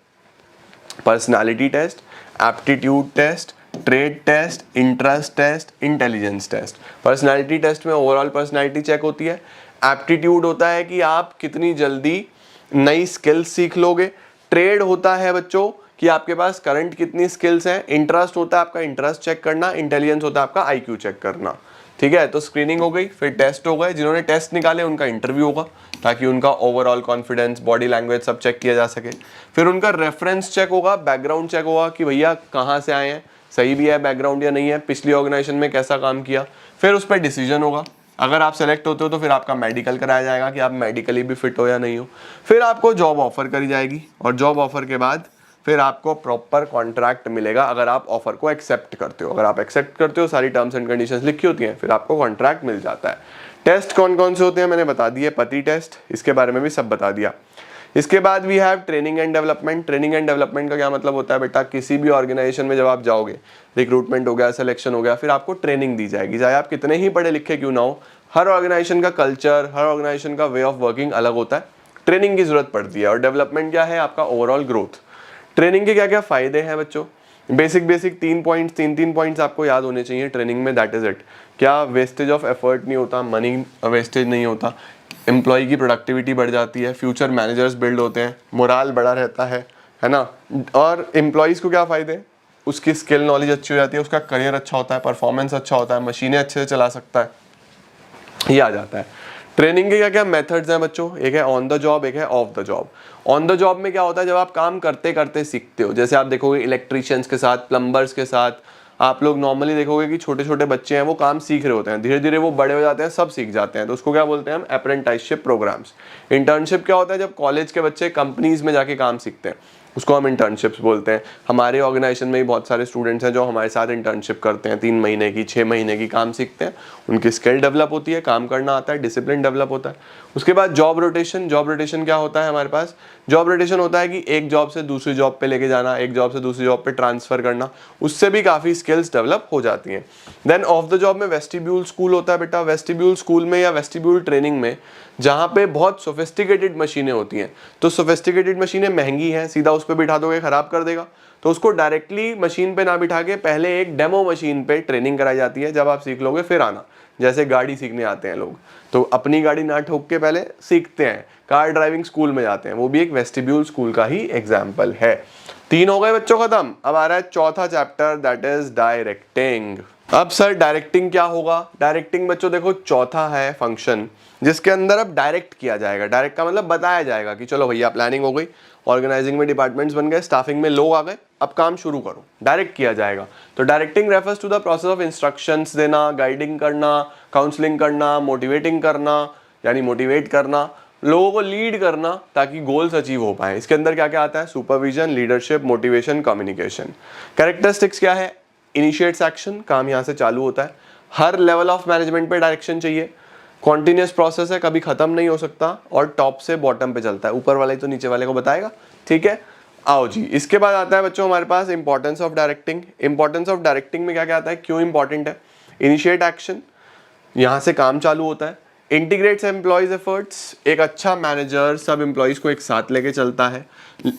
personality test, aptitude test, trade test, interest test, intelligence test. Personality test में ओवरऑल पर्सनालिटी चेक होती है। एप्टीट्यूड होता है कि आप कितनी जल्दी नई स्किल्स सीख लोगे। ट्रेड होता है बच्चों कि आपके पास करंट कितनी स्किल्स हैं। इंटरेस्ट होता है आपका इंटरेस्ट चेक करना। इंटेलिजेंस होता है आपका आईक्यू चेक करना, ठीक है। तो स्क्रीनिंग हो गई, फिर टेस्ट हो गए, जिन्होंने टेस्ट निकाले उनका इंटरव्यू होगा ताकि उनका ओवरऑल कॉन्फिडेंस, बॉडी लैंग्वेज सब चेक किया जा सके। फिर उनका रेफरेंस चेक होगा, बैकग्राउंड चेक होगा कि भैया कहाँ से आए हैं, सही भी है बैकग्राउंड या नहीं है, पिछली ऑर्गेनाइजेशन में कैसा काम किया। फिर उस पर डिसीजन होगा, अगर आप सेलेक्ट होते हो तो फिर आपका मेडिकल कराया जाएगा कि आप मेडिकली भी फिट हो या नहीं हो। फिर आपको जॉब ऑफर करी जाएगी और जॉब ऑफर के बाद फिर आपको प्रॉपर कॉन्ट्रैक्ट मिलेगा अगर आप ऑफर को एक्सेप्ट करते हो। अगर आप एक्सेप्ट करते हो, सारी टर्म्स एंड कंडीशंस लिखी होती हैं, फिर आपको कॉन्ट्रैक्ट मिल जाता है। टेस्ट कौन कौन से होते हैं मैंने बता दिए, पति टेस्ट, इसके बारे में भी सब बता दिया। इसके बाद we have training and development. Training and development का क्या मतलब होता है बेटा, किसी भी ऑर्गेनाइजेशन में जब आप जाओगे, रिक्रूटमेंट हो गया, सिलेक्शन हो गया, फिर आपको ट्रेनिंग दी जाएगी, चाहे आप कितने ही पढ़े लिखे क्यों ना हो। हर ऑर्गेनाइजेशन का कल्चर, हर ऑर्गेनाइजेशन का वे ऑफ वर्किंग अलग होता है, ट्रेनिंग की जरूरत पड़ती है। और डेवलपमेंट क्या है, आपका ओवरऑल ग्रोथ। ट्रेनिंग के क्या क्या फायदे हैं बच्चों, बेसिक 3 पॉइंट्स आपको याद होने चाहिए ट्रेनिंग में, दैट इज इट। क्या वेस्टेज ऑफ एफर्ट नहीं होता, मनी वेस्टेज नहीं होता, एम्प्लॉय की प्रोडक्टिविटी बढ़ जाती है, फ्यूचर मैनेजर्स बिल्ड होते हैं, मोराल बढ़ा रहता है ना। और एम्प्लॉयज़ को क्या फ़ायदे, उसकी स्किल नॉलेज अच्छी हो जाती है, उसका करियर अच्छा होता है, परफॉर्मेंस अच्छा होता है, मशीनें अच्छे से चला सकता है, ये आ जाता है। ट्रेनिंग के क्या क्या मेथड्स हैं बच्चों, एक है ऑन द जॉब, एक है of the job. On the job में क्या होता है, जब आप काम करते करते सीखते हो, जैसे आप देखोगे इलेक्ट्रीशियंस के साथ, प्लम्बर्स के साथ, आप लोग नॉर्मली देखोगे कि छोटे छोटे बच्चे हैं वो काम सीख रहे होते हैं, धीरे धीरे वो बड़े हो जाते हैं, सब सीख जाते हैं, तो उसको क्या बोलते हैं हम, अप्रेंटिसशिप प्रोग्राम्स। इंटर्नशिप क्या होता है, जब कॉलेज के बच्चे कंपनीज में जाके काम सीखते हैं, उसको हम इंटर्नशिप्स बोलते हैं। हमारे ऑर्गेनाइजेशन में भी बहुत सारे स्टूडेंट्स हैं जो हमारे साथ इंटर्नशिप करते हैं, 3 महीने की, 6 महीने की, काम सीखते हैं, उनकी स्किल डेवलप होती है, काम करना आता है, डिसिप्लिन डेवलप होता है। उसके बाद जॉब रोटेशन। जॉब रोटेशन क्या होता है हमारे पास, जॉब रोटेशन होता है कि एक जॉब से दूसरी जॉब पे लेके जाना, एक जॉब से दूसरी जॉब पे ट्रांसफर करना, उससे भी काफ़ी स्किल्स डेवलप हो जाती हैं। देन ऑफ द जॉब में वेस्टिब्यूल स्कूल होता है बेटा। वेस्टिब्यूल स्कूल में या वेस्टिब्यूल ट्रेनिंग में, जहाँ पे बहुत सोफिस्टिकेटेड मशीनें होती हैं, तो सोफिस्टिकेटेड मशीनें महंगी हैं, सीधा उस पर बिठा दोगे खराब कर देगा, तो उसको डायरेक्टली मशीन पे ना बिठा के पहले एक डेमो मशीन पे ट्रेनिंग कराई जाती है, जब आप सीख लोगे फिर आना। जैसे गाड़ी सीखने आते हैं लोग, तो अपनी गाड़ी ना ठोक के पहले सीखते हैं, कार ड्राइविंग स्कूल में जाते हैं, वो भी एक वेस्टिब्यूल स्कूल का ही एग्जाम्पल है। 3 हो गए बच्चों खत्म। अब आ रहा है चौथा चैप्टर, दैट इज डायरेक्टिंग। अब सर डायरेक्टिंग क्या होगा? डायरेक्टिंग बच्चों देखो चौथा है फंक्शन जिसके अंदर अब डायरेक्ट किया जाएगा। डायरेक्ट का मतलब बताया जाएगा कि चलो भैया प्लानिंग हो गई, ऑर्गेनाइजिंग में डिपार्टमेंट्स बन गए, स्टाफिंग में लोग आ गए, अब काम शुरू करो। डायरेक्ट किया जाएगा। तो directing refers to the process of instructions देना, गाइडिंग करना, काउंसलिंग करना, मोटिवेटिंग करना, यानी मोटिवेट करना, लोगों को लीड करना ताकि गोल्स अचीव हो पाए। इसके अंदर क्या क्या आता है? Supervision, leadership, motivation, communication. Characteristics क्या है? इनिशिएट्स एक्शन, काम यहाँ से चालू होता है। हर लेवल ऑफ मैनेजमेंट पे डायरेक्शन चाहिए। कॉन्टिन्यूस प्रोसेस है, कभी खत्म नहीं हो सकता, और टॉप से बॉटम पे चलता है, ऊपर वाला ही तो नीचे वाले को बताएगा। ठीक है, आओ जी। इसके बाद आता है बच्चों हमारे पास importance of directing. Importance of directing में क्या क्या आता है, क्यों इंपॉर्टेंट है? इनिशिएट एक्शन, यहाँ से काम चालू होता है। इंटीग्रेट्स एम्प्लॉयज एफर्ट्स, एक अच्छा मैनेजर सब एम्प्लॉयज को एक साथ लेके चलता है,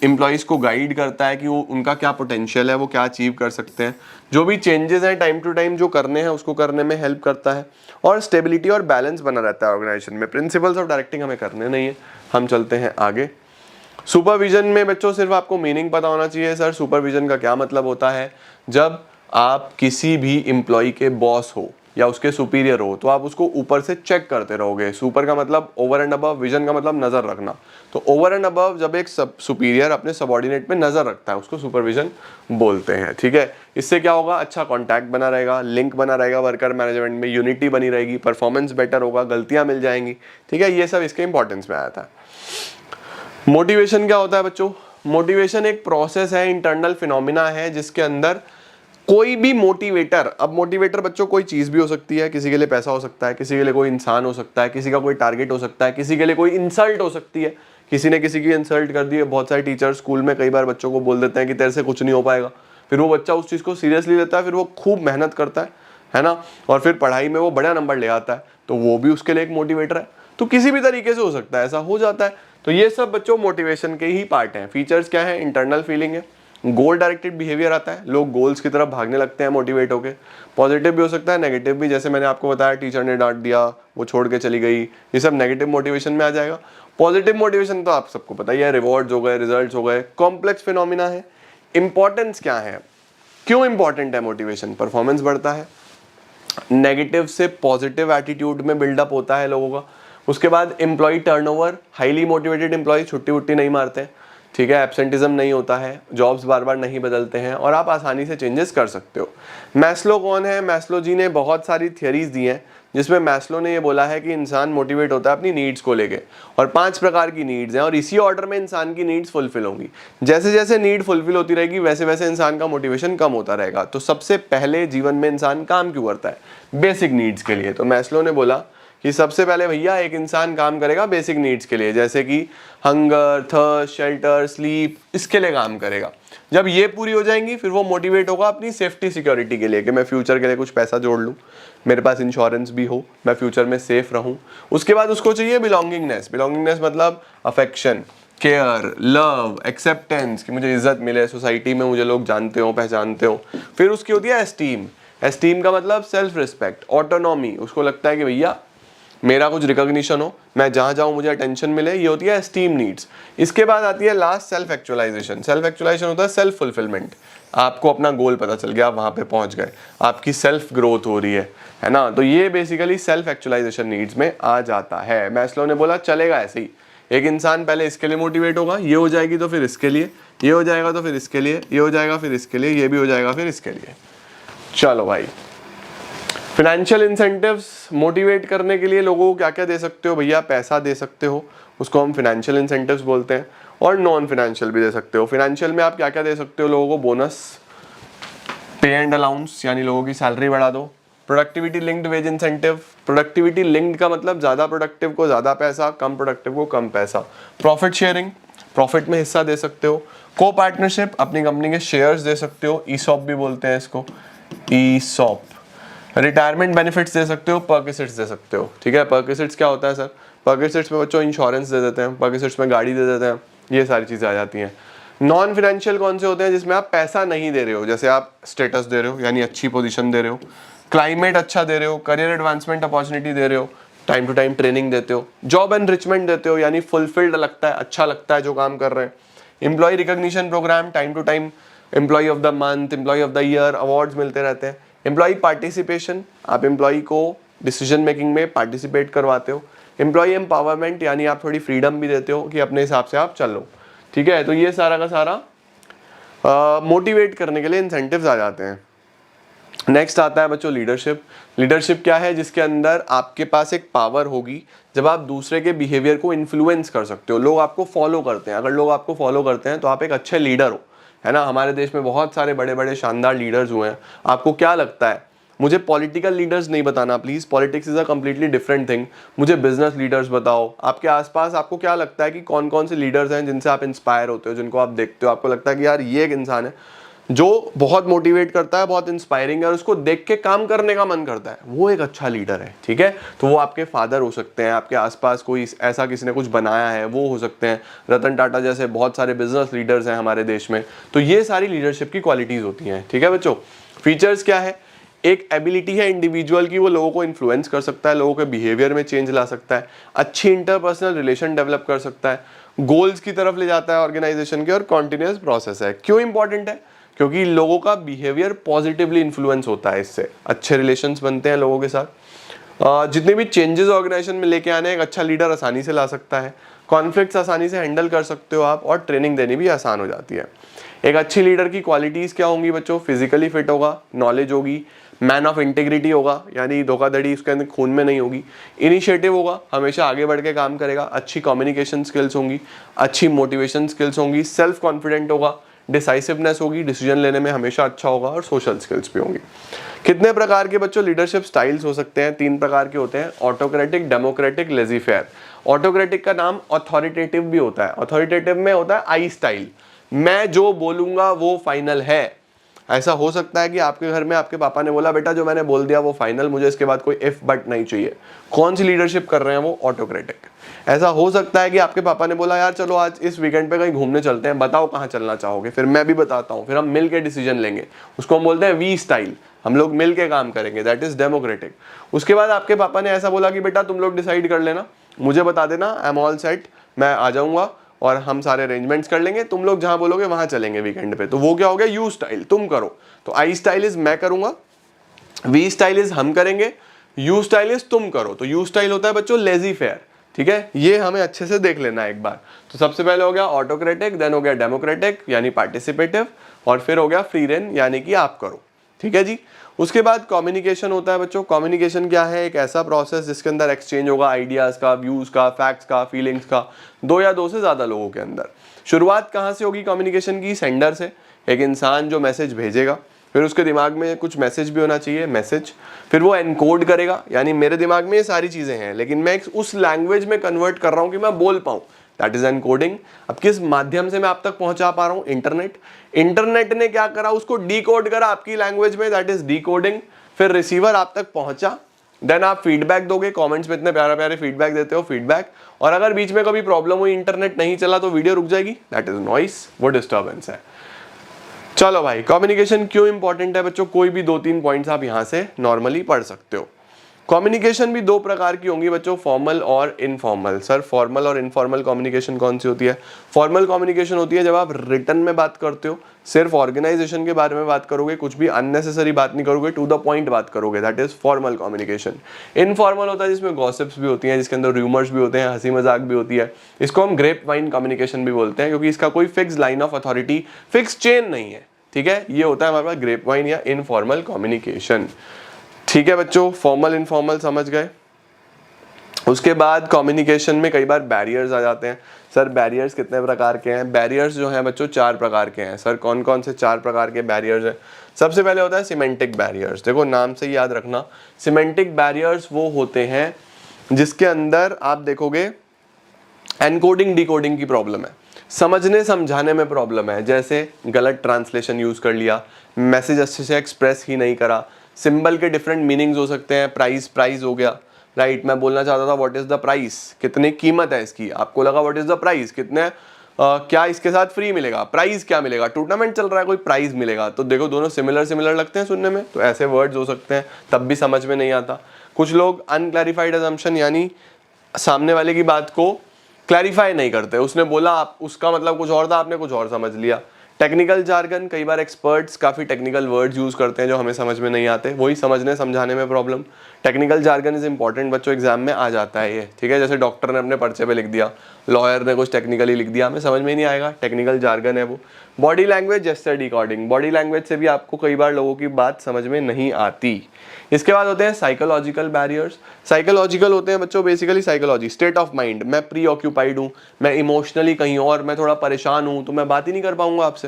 एम्प्लॉयज को गाइड करता है कि वो उनका क्या पोटेंशियल है, वो क्या अचीव कर सकते हैं, जो भी चेंजेस हैं टाइम टू टाइम जो करने हैं उसको करने में हेल्प करता है, और स्टेबिलिटी और बैलेंस बना रहता है ऑर्गेनाइजेशन में। प्रिंसिपल्स ऑफ डायरेक्टिंग हमें करने नहीं है, हम चलते हैं आगे। सुपरविजन में बच्चों सिर्फ आपको मीनिंग पता होना चाहिए। सर सुपरविजन का क्या मतलब होता है? जब आप किसी भी एम्प्लॉय के बॉस हो या उसके सुपीरियर हो तो आप उसको ऊपर से चेक करते रहोगे। सुपर का मतलब ओवर एंड अबव, विजन का मतलब नजर रखना। तो ओवर एंड अबव जब एक सुपीरियर अपने सबऑर्डिनेट पे नजर रखता है उसको सुपरविजन बोलते हैं। ठीक है, इससे क्या होगा? अच्छा कॉन्टैक्ट बना रहेगा, लिंक बना रहेगा वर्कर मैनेजमेंट में, यूनिटी बनी रहेगी, परफॉर्मेंस बेटर होगा, गलतियां मिल जाएंगी। ठीक है, ये सब इसके इंपॉर्टेंस में आया था। मोटिवेशन क्या होता है बच्चों? मोटिवेशन एक प्रोसेस है, इंटरनल फिनोमिना है जिसके अंदर कोई भी मोटिवेटर, अब मोटिवेटर बच्चों कोई चीज भी हो सकती है, किसी के लिए पैसा हो सकता है, किसी के लिए कोई इंसान हो सकता है, किसी का कोई टारगेट हो सकता है, किसी के लिए कोई इंसल्ट हो सकती है, किसी ने किसी की इंसल्ट कर दी है। बहुत सारे टीचर स्कूल में कई बार बच्चों को बोल देते हैं कि तेरे से कुछ नहीं हो पाएगा, फिर वो बच्चा उस चीज को सीरियसली लेता है, फिर वो खूब मेहनत करता है ना, और फिर पढ़ाई में वो बड़ा नंबर ले आता है, तो वो भी उसके लिए एक मोटिवेटर है। तो किसी भी तरीके से हो सकता है, ऐसा हो जाता है। तो ये सब बच्चों मोटिवेशन के ही पार्ट हैं। फीचर्स क्या है? इंटरनल फीलिंग है, गोल डायरेक्टेड बिहेवियर आता है, लोग गोल्स की तरफ भागने लगते हैं मोटिवेट होके। पॉजिटिव भी हो सकता है, नेगेटिव भी, जैसे मैंने आपको बताया टीचर ने डांट दिया, वो छोड़ के चली गई, ये सब नेगेटिव मोटिवेशन में आ जाएगा। पॉजिटिव मोटिवेशन तो आप सबको पता ही है, रिवॉर्ड्स हो गए, रिजल्ट्स हो गए, कॉम्प्लेक्स फिनोमिना है। इंपॉर्टेंस क्या है? क्यों इंपॉर्टेंट है मोटिवेशन? परफॉर्मेंस बढ़ता है, नेगेटिव से पॉजिटिव एटीट्यूड में बिल्डअप होता है लोगों का। उसके बाद employee turnover, highly motivated employee छुट्टी वुट्टी नहीं मारते हैं। ठीक है, एब्सेंटिज्म नहीं होता है, जॉब्स बार बार नहीं बदलते हैं, और आप आसानी से चेंजेस कर सकते हो। मैस्लो कौन है? मैस्लो जी ने बहुत सारी थियरीज दी हैं जिसमें मैस्लो ने ये बोला है कि इंसान मोटिवेट होता है अपनी नीड्स को लेके, और 5 प्रकार की नीड्स हैं, और इसी ऑर्डर में इंसान की नीड्स फुलफिल होंगी। जैसे जैसे नीड फुलफिल होती रहेगी वैसे वैसे इंसान का मोटिवेशन कम होता रहेगा। तो सबसे पहले जीवन में इंसान काम क्यों करता है? बेसिक नीड्स के लिए। तो मैस्लो ने बोला कि सबसे पहले भैया एक इंसान काम करेगा बेसिक नीड्स के लिए, जैसे कि हंगर, थर्स्ट, शेल्टर, स्लीप, इसके लिए काम करेगा। जब ये पूरी हो जाएंगी फिर वो मोटिवेट होगा अपनी सेफ्टी सिक्योरिटी के लिए, कि मैं फ्यूचर के लिए कुछ पैसा जोड़ लूँ, मेरे पास इंश्योरेंस भी हो, मैं फ्यूचर में सेफ रहूँ। उसके बाद उसको चाहिए बिलोंगिंगनेस। बिलोंगिंगनेस मतलब अफेक्शन, केयर, लव, एक्सेप्टेंस, कि मुझे इज्जत मिले सोसाइटी में, मुझे लोग जानते हो, पहचानते हो। फिर उसकी होती है एस्टीम। एस्टीम का मतलब सेल्फ रिस्पेक्ट, ऑटोनॉमी, उसको लगता है कि भैया मेरा कुछ रिकॉग्निशन हो, मैं जहाँ जाऊँ मुझे अटेंशन मिले, ये होती है एस्टीम नीड्स। इसके बाद आती है last self actualization. Self actualization होता है सेल्फ फुलफिलमेंट, आपको अपना गोल पता चल गया, आप वहाँ पे पहुँच गए, आपकी सेल्फ ग्रोथ हो रही है ना। तो ये बेसिकली सेल्फ एक्चुअलाइजेशन नीड्स में आ जाता है। मैस्लो ने बोला चलेगा ऐसे ही, एक इंसान पहले इसके लिए मोटिवेट होगा, ये हो जाएगी तो फिर इसके लिए, ये हो जाएगा तो फिर इसके लिए, ये हो जाएगा फिर इसके लिए, ये भी हो जाएगा फिर इसके लिए। चलो भाई, फाइनेंशियल इंसेंटिव्स मोटिवेट करने के लिए लोगों को क्या क्या दे सकते हो भैया? पैसा दे सकते हो, उसको हम फाइनेंशियल इंसेंटिव्स बोलते हैं, और नॉन फाइनेंशियल भी दे सकते हो। फाइनेंशियल में आप क्या क्या दे सकते हो लोगों को? बोनस, पे एंड अलाउंस, यानी लोगों की सैलरी बढ़ा दो। Productivity linked wage incentive, productivity linked का मतलब ज़्यादा प्रोडक्टिव को ज़्यादा पैसा, कम प्रोडक्टिव को कम पैसा। प्रॉफिट शेयरिंग, प्रॉफिट में हिस्सा दे सकते हो। को पार्टनरशिप, अपनी कंपनी के शेयर्स दे सकते हो, ईसॉप भी बोलते हैं इसको, ईसॉप। रिटायरमेंट बेनिफिट्स दे सकते हो, पर्किसेट्स दे सकते हो। ठीक है, पर्किसेट्स क्या होता है सर? पर्किसेट्स में बच्चों इंश्योरेंस दे देते हैं, पर्किसेट्स में गाड़ी दे देते हैं, ये सारी चीज़ें आ जाती हैं। नॉन फाइनेंशियल कौन से होते हैं? जिसमें आप पैसा नहीं दे रहे हो, जैसे आप स्टेटस दे रहे हो, यानी अच्छी पोजीशन दे रहे हो, क्लाइमेट अच्छा दे रहे हो, करियर एडवांसमेंट अपॉर्चुनिटी दे रहे हो, टाइम टू टाइम ट्रेनिंग देते हो, जॉब एनरिचमेंट देते हो, यानी फुलफिल्ड लगता है, अच्छा लगता है जो काम कर रहे हैं। Employee recognition program, time to time employee of the month, employee of the year, awards मिलते रहते हैं। एम्प्लॉय पार्टिसिपेशन, आप एम्प्लॉय को डिसीजन मेकिंग में पार्टिसिपेट करवाते हो। एम्प्लॉय एम्पावरमेंट, यानी आप थोड़ी फ्रीडम भी देते हो कि अपने हिसाब से आप चलो, ठीक है। तो ये सारा का सारा मोटिवेट करने के लिए इंसेंटिव्स आ जाते हैं। नेक्स्ट आता है बच्चों लीडरशिप। लीडरशिप क्या है? जिसके अंदर आपके पास एक पावर होगी जब आप दूसरे के बिहेवियर को इन्फ्लुएंस कर सकते हो, लोग आपको फॉलो करते हैं। अगर लोग आपको फॉलो करते हैं तो आप एक अच्छे लीडर हो, है ना। हमारे देश में बहुत सारे बड़े बड़े शानदार लीडर्स हुए हैं। आपको क्या लगता है? मुझे पॉलिटिकल लीडर्स नहीं बताना please, politics is a completely different thing. मुझे बिजनेस लीडर्स बताओ। आपके आसपास आपको क्या लगता है कि कौन कौन से लीडर्स हैं जिनसे आप इंस्पायर होते हो, जिनको आप देखते हो, आपको लगता है कि यार ये एक इंसान है जो बहुत मोटिवेट करता है, बहुत इंस्पायरिंग है और उसको देख के काम करने का मन करता है, वो एक अच्छा लीडर है, ठीक है। तो वो आपके फादर हो सकते हैं, आपके आसपास कोई ऐसा किसी ने कुछ बनाया है वो हो सकते हैं। रतन टाटा जैसे बहुत सारे बिजनेस लीडर्स हैं हमारे देश में। तो ये सारी लीडरशिप की क्वालिटीज होती हैं, ठीक है बच्चों। फीचर्स क्या है? एक एबिलिटी है इंडिविजुअल की, वो लोगों को इन्फ्लुएंस कर सकता है, लोगों के बिहेवियर में चेंज ला सकता है, अच्छी इंटरपर्सनल रिलेशन डेवलप कर सकता है, गोल्स की तरफ ले जाता है ऑर्गेनाइजेशन के, और कॉन्टिन्यूस प्रोसेस है। क्यों इंपॉर्टेंट है? क्योंकि लोगों का बिहेवियर पॉजिटिवली इन्फ्लुएंस होता है, इससे अच्छे रिलेशंस बनते हैं लोगों के साथ। जितने भी चेंजेस ऑर्गेनाइजेशन में लेके आने एक अच्छा लीडर आसानी से ला सकता है। कॉन्फ्लिक्ट्स आसानी से हैंडल कर सकते हो आप, और ट्रेनिंग देनी भी आसान हो जाती है। एक अच्छी लीडर की क्वालिटीज क्या होंगी बच्चों? फिजिकली फिट होगा, नॉलेज होगी, मैन ऑफ इंटीग्रिटी होगा, यानी धोखाधड़ी उसके अंदर खून में नहीं होगी, इनिशिएटिव होगा, हमेशा आगे बढ़ के काम करेगा, अच्छी कम्युनिकेशन स्किल्स होंगी, अच्छी मोटिवेशन स्किल्स होंगी, सेल्फ कॉन्फिडेंट होगा, डिसाइसिवनेस होगी, डिसीजन लेने में हमेशा अच्छा होगा, और सोशल स्किल्स भी होंगी। कितने प्रकार के बच्चों लीडरशिप स्टाइल्स हो सकते हैं? 3 प्रकार के होते हैं, autocratic, democratic, lazy fair. Autocratic का नाम ऑथोरिटेटिव भी होता है। ऑथोरिटेटिव में होता है आई स्टाइल, मैं जो बोलूंगा वो फाइनल है। ऐसा हो सकता है कि आपके घर में आपके पापा ने बोला बेटा जो मैंने बोल दिया वो फाइनल, मुझे इसके बाद कोई इफ बट नहीं चाहिए। कौन सी लीडरशिप कर रहे हैं वो? ऑटोक्रेटिक। ऐसा हो सकता है कि आपके पापा ने बोला यार चलो आज इस वीकेंड पे कहीं घूमने चलते हैं, बताओ कहाँ चलना चाहोगे, फिर मैं भी बताता हूँ, फिर हम मिल के डिसीजन लेंगे। उसको हम बोलते हैं वी स्टाइल, हम लोग मिल के काम करेंगे, दैट इज डेमोक्रेटिक। उसके बाद आपके पापा ने ऐसा बोला कि बेटा तुम लोग डिसाइड कर लेना, मुझे बता देना, आई एम ऑल सेट, मैं आ जाऊंगा और हम सारे अरेंजमेंट्स कर लेंगे, तुम लोग जहां बोलोगे वहां चलेंगे वीकेंड पे। तो वो क्या हो गया? यू स्टाइल, तुम करो। तो आई स्टाइल इज मैं करूंगा, वी स्टाइल इज हम करेंगे, यू स्टाइल इज तुम करो। तो यू स्टाइल होता है बच्चों लेजी फेयर, ठीक है। ये हमें अच्छे से देख लेना है एक बार। तो सबसे पहले हो गया ऑटोक्रेटिक, देन हो गया डेमोक्रेटिक यानी पार्टिसिपेटिव, और फिर हो गया फ्री रेन यानी कि आप करो, ठीक है जी। उसके बाद कम्युनिकेशन होता है बच्चों। कम्युनिकेशन क्या है? एक ऐसा प्रोसेस जिसके अंदर एक्सचेंज होगा आइडियाज का, व्यूज का, फैक्ट्स का, फीलिंग्स का, 2 या 2 से ज्यादा लोगों के अंदर। शुरुआत कहाँ से होगी कम्युनिकेशन की? सेंडर से, एक इंसान जो मैसेज भेजेगा, फिर उसके दिमाग में कुछ मैसेज भी होना चाहिए, मैसेज, फिर वो एनकोड करेगा, यानी मेरे दिमाग में ये सारी चीजें हैं लेकिन मैं उस लैंग्वेज में कन्वर्ट कर रहा हूं कि मैं बोल पाऊं, दैट इज एनकोडिंग। अब किस माध्यम से मैं आप तक पहुंचा पा रहा हूं? इंटरनेट। इंटरनेट ने क्या करा? उसको डीकोड करा आपकी लैंग्वेज में, दैट इज डीकोडिंग। फिर रिसीवर आप तक पहुंचा, देन आप फीडबैक दोगे, कमेंट्स में इतने प्यारे प्यारे फीडबैक देते हो, फीडबैक। और अगर बीच में कभी प्रॉब्लम हुई, इंटरनेट नहीं चला, तो वीडियो रुक जाएगी, दैट इज नॉइस, वो डिस्टर्बेंस है। चलो भाई, कम्युनिकेशन क्यों इंपॉर्टेंट है बच्चों? कोई भी 2-3 पॉइंट्स आप यहां से नॉर्मली पढ़ सकते हो। कम्युनिकेशन भी 2 प्रकार की होंगी बच्चों, फॉर्मल और इनफॉर्मल। सर फॉर्मल और इनफॉर्मल कम्युनिकेशन कौन सी होती है? फॉर्मल कम्युनिकेशन होती है जब आप रिटर्न में बात करते हो, सिर्फ ऑर्गेनाइजेशन के बारे में बात करोगे, कुछ भी अननेसेसरी बात नहीं करोगे, टू द पॉइंट बात करोगे, that is formal communication. Informal होता है जिसमें गॉसिप्स भी होती हैं, जिसके अंदर रूमर्स भी होते हैं, हंसी मजाक भी होती है। इसको हम ग्रेप वाइन कम्युनिकेशन भी बोलते हैं, क्योंकि इसका कोई fix line of authority, fix chain नहीं है, ठीक है। ये होता है हमारे पास ग्रेप वाइन या इनफॉर्मल कम्युनिकेशन, ठीक है बच्चों। फॉर्मल इनफॉर्मल समझ गए। उसके बाद कम्युनिकेशन में कई बार बैरियर्स आ जाते हैं। सर बैरियर्स कितने प्रकार के हैं? बैरियर्स जो हैं बच्चों 4 प्रकार के हैं। सर कौन कौन से 4 प्रकार के बैरियर्स हैं? सबसे पहले होता है सिमेंटिक बैरियर्स। देखो नाम से ही याद रखना, सिमेंटिक बैरियर्स वो होते हैं जिसके अंदर आप देखोगे एनकोडिंग डिकोडिंग की प्रॉब्लम है, समझने समझाने में प्रॉब्लम है, जैसे गलत ट्रांसलेशन यूज कर लिया, मैसेज अच्छे से एक्सप्रेस ही नहीं करा, सिंबल के डिफरेंट मीनिंग्स हो सकते हैं, प्राइस हो गया, राइट। मैं बोलना चाहता था व्हाट इज द प्राइस, कितनी कीमत है इसकी, आपको लगा व्हाट इज द प्राइस, कितने क्या इसके साथ फ्री मिलेगा, प्राइस क्या मिलेगा, टूर्नामेंट चल रहा है कोई प्राइस मिलेगा। तो देखो दोनों सिमिलर लगते हैं सुनने में, तो ऐसे वर्ड्स हो सकते हैं, तब भी समझ में नहीं आता। कुछ लोग अनक्लैरिफाइड असम्पशन, यानी सामने वाले की बात को क्लैरिफाई नहीं करते, उसने बोला आप उसका मतलब कुछ और था, आपने कुछ और समझ लिया। टेक्निकल जार्गन, कई बार एक्सपर्ट्स काफ़ी टेक्निकल वर्ड्स यूज़ करते हैं जो हमें समझ में नहीं आते, वही समझने समझाने में problem. Technical jargon is important बच्चों, एग्जाम में आ जाता है ये, ठीक है। जैसे डॉक्टर ने अपने पर्चे पे लिख दिया, लॉयर ने कुछ टेक्निकली लिख दिया, हमें समझ में नहीं आएगा, टेक्निकल जार्गन है वो। Body language, gesture decoding, body language से भी आपको कई बार लोगों की बात समझ में नहीं आती। इसके बाद होते हैं साइकोलॉजिकल बैरियर्स। साइकोलॉजिकल होते हैं बच्चों basically psychology, state of mind, मैं प्री ऑक्यूपाइड हूँ, मैं इमोशनली कहीं और, मैं थोड़ा परेशान हूँ तो मैं बात ही नहीं कर पाऊंगा आपसे,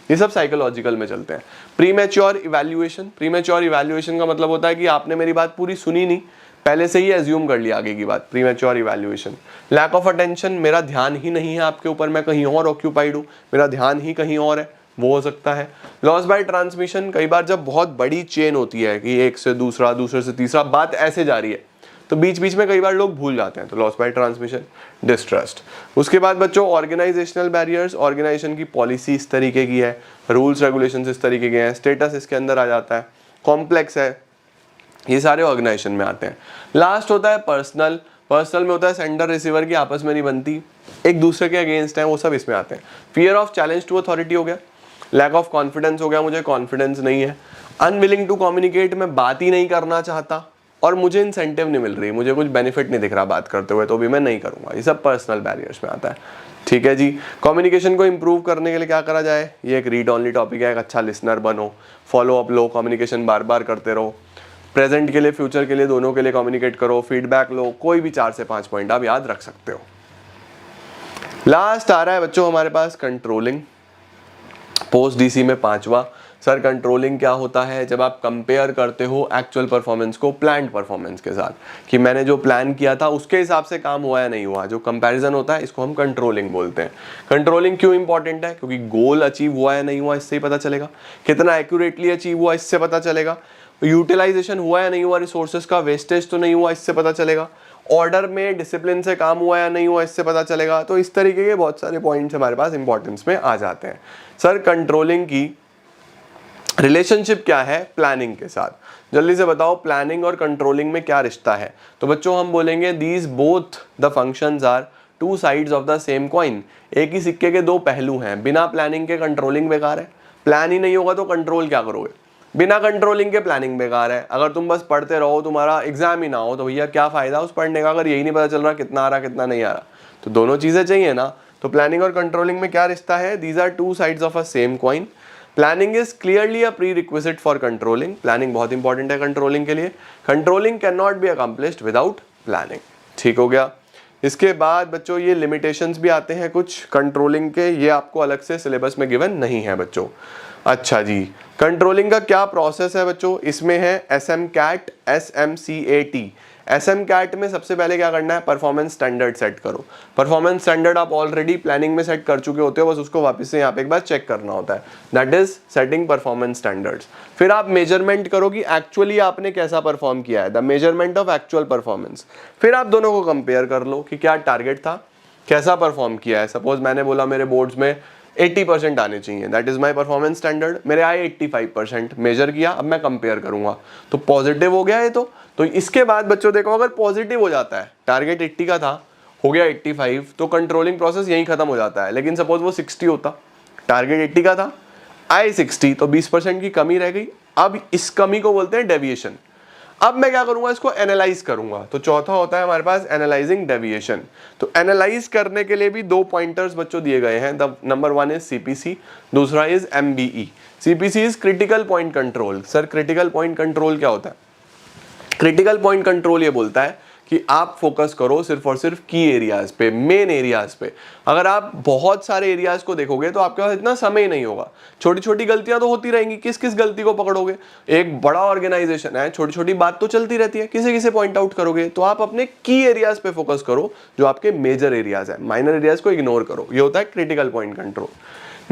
ये सब साइकोलॉजिकल में चलते हैं। प्रीमैच्योर इवैल्यूएशन, प्रीमैच्योर इवैल्यूएशन का मतलब होता है कि आपने मेरी बात पूरी सुनी नहीं, पहले से ही एज्यूम कर लिया आगे की बात, premature evaluation. Lack of attention, मेरा ध्यान ही नहीं है आपके ऊपर, मैं कहीं और ऑक्यूपाइड हूँ, मेरा ध्यान ही कहीं और है, वो हो सकता है। लॉस बाय ट्रांसमिशन, कई बार जब बहुत बड़ी चेन होती है कि एक से दूसरा, दूसरे से तीसरा, बात ऐसे जा रही है तो बीच बीच में कई बार लोग भूल जाते हैं, तो लॉस बाय ट्रांसमिशन। डिस्ट्रस्ट। उसके बाद बच्चों ऑर्गेनाइजेशनल बैरियर्स, ऑर्गेनाइजेशन की पॉलिसी इस तरीके की है, रूल्स रेगुलेशंस इस तरीके के हैं, स्टेटस इसके अंदर आ जाता है, कॉम्प्लेक्स है, ये सारे ऑर्गेनाइजेशन में आते हैं। लास्ट होता है पर्सनल, पर्सनल में होता है सेंडर रिसीवर की आपस में नहीं बनती, एक दूसरे के अगेंस्ट है, वो सब इसमें आते हैं। Fear of challenge to authority हो गया, लैक ऑफ कॉन्फिडेंस हो गया, मुझे कॉन्फिडेंस नहीं है। अनविलिंग टू कम्युनिकेट, मैं बात ही नहीं करना चाहता और मुझे इंसेंटिव नहीं मिल रही, मुझे कुछ बेनिफिट नहीं दिख रहा बात करते हुए, तो भी मैं नहीं करूंगा, ये सब पर्सनल बैरियर्स में आता है, ठीक है जी। कम्युनिकेशन को इंप्रूव करने के लिए क्या करा जाए, ये एक रीड ऑनली टॉपिक है, एक अच्छा लिसनर बनो, फॉलो अप लो, कम्युनिकेशन बार बार करते रहो, प्रेजेंट के लिए फ्यूचर के लिए दोनों के लिए कम्युनिकेट करो, फीडबैक लो, कोई भी 4 से 5 पॉइंट आप याद रख सकते हो। लास्ट आ रहा है बच्चों हमारे पास कंट्रोलिंग, पोस्ट डीसी में 5वां। सर कंट्रोलिंग क्या होता है, जब आप कंपेयर करते हो एक्चुअल परफॉर्मेंस को प्लान्ड परफॉर्मेंस के साथ, कि मैंने जो प्लान किया था उसके हिसाब से काम हुआ या नहीं हुआ, जो कंपैरिजन होता है इसको हम कंट्रोलिंग बोलते हैं। कंट्रोलिंग क्यों इंपॉर्टेंट है, क्योंकि गोल अचीव हुआ या नहीं हुआ इससे ही पता चलेगा, कितना एक्यूरेटली अचीव हुआ इससे पता चलेगा, यूटिलाइजेशन हुआ या नहीं हुआ रिसोर्सेज का, वेस्टेज तो नहीं हुआ इससे पता चलेगा, ऑर्डर में डिसिप्लिन से काम हुआ या नहीं हुआ इससे पता चलेगा। तो इस तरीके के बहुत सारे पॉइंट्स हमारे पास इंपॉर्टेंस में आ जाते हैं। सर कंट्रोलिंग की रिलेशनशिप क्या है प्लानिंग के साथ, जल्दी से बताओ, प्लानिंग और कंट्रोलिंग में क्या रिश्ता है। तो बच्चों हम बोलेंगे these both the functions are two sides of the same coin, एक ही सिक्के के दो पहलू हैं। बिना प्लानिंग के कंट्रोलिंग बेकार है, प्लान ही नहीं होगा तो कंट्रोल क्या करोगे, बिना कंट्रोलिंग के प्लानिंग बेकार है। अगर तुम बस पढ़ते रहो, तुम्हारा एग्जाम ही ना हो, तो भैया क्या फायदा उस पढ़ने का, अगर यही नहीं पता चल रहा कितना आ रहा कितना नहीं आ रहा। तो दोनों चीजें चाहिए ना। तो प्लानिंग और कंट्रोलिंग में क्या रिश्ता है, these are two sides of a same coin. Planning is clearly a prerequisite for controlling, planning बहुत इंपॉर्टेंट है कंट्रोलिंग के लिए। Controlling can not be accomplished without planning, ठीक हो गया। इसके बाद बच्चों ये लिमिटेशंस भी आते हैं कुछ कंट्रोलिंग के, ये आपको अलग से सिलेबस में गिवन नहीं है बच्चों। अच्छा जी, कंट्रोलिंग का क्या प्रोसेस है बच्चों, इसमें है SMCAT, SMCAT। SMCAT में सबसे पहले क्या करना है, परफॉर्मेंस स्टैंडर्ड सेट करो। परफॉर्मेंस स्टैंडर्ड आप ऑलरेडी प्लानिंग में सेट कर चुके होते हो, बस उसको वापस से यहाँ पे एक बार चेक करना होता है, that is setting performance standards. फिर आप मेजरमेंट करो कि एक्चुअली आपने कैसा परफॉर्म किया है, the measurement of actual performance. फिर आप दोनों को कंपेयर कर लो कि क्या टारगेट था, कैसा परफॉर्म किया है। सपोज मैंने बोला मेरे बोर्ड्स में 80% आने चाहिए, that is my performance standard, मेरे आए 85%, मेजर किया, अब मैं कंपेयर करूंगा तो पॉजिटिव हो गया ये। तो इसके बाद बच्चों देखो, अगर पॉजिटिव हो जाता है, टारगेट 80 का था, हो गया 85, तो कंट्रोलिंग प्रोसेस यहीं खत्म हो जाता है। लेकिन सपोज वो 60 होता, टारगेट 80 का था, आए 60, तो 20% की कमी रह गई। अब इस कमी को बोलते हैं डेविएशन। अब मैं क्या करूंगा, इसको एनालाइज करूंगा। तो चौथा होता है हमारे पास एनालाइजिंग डेविएशन। तो एनालाइज करने के लिए भी 2 पॉइंटर्स बच्चों दिए गए हैं। द नंबर 1 इज CPC, दूसरा is MBE। CPC is critical point control. Sir critical point control क्या होता है, क्रिटिकल पॉइंट कंट्रोल ये बोलता है कि आप फोकस करो सिर्फ और सिर्फ की एरियाज पे, मेन एरियाज पे। अगर आप बहुत सारे एरियाज को देखोगे तो आपके पास इतना समय नहीं होगा, छोटी छोटी गलतियां तो होती रहेंगी, किस किस गलती को पकड़ोगे। एक बड़ा ऑर्गेनाइजेशन है, छोटी छोटी बात तो चलती रहती है, किसे किसे पॉइंट आउट करोगे। तो आप अपने की एरियाज पे फोकस करो, जो आपके मेजर एरियाज है, माइनर एरियाज को इग्नोर करो। ये होता है critical point control.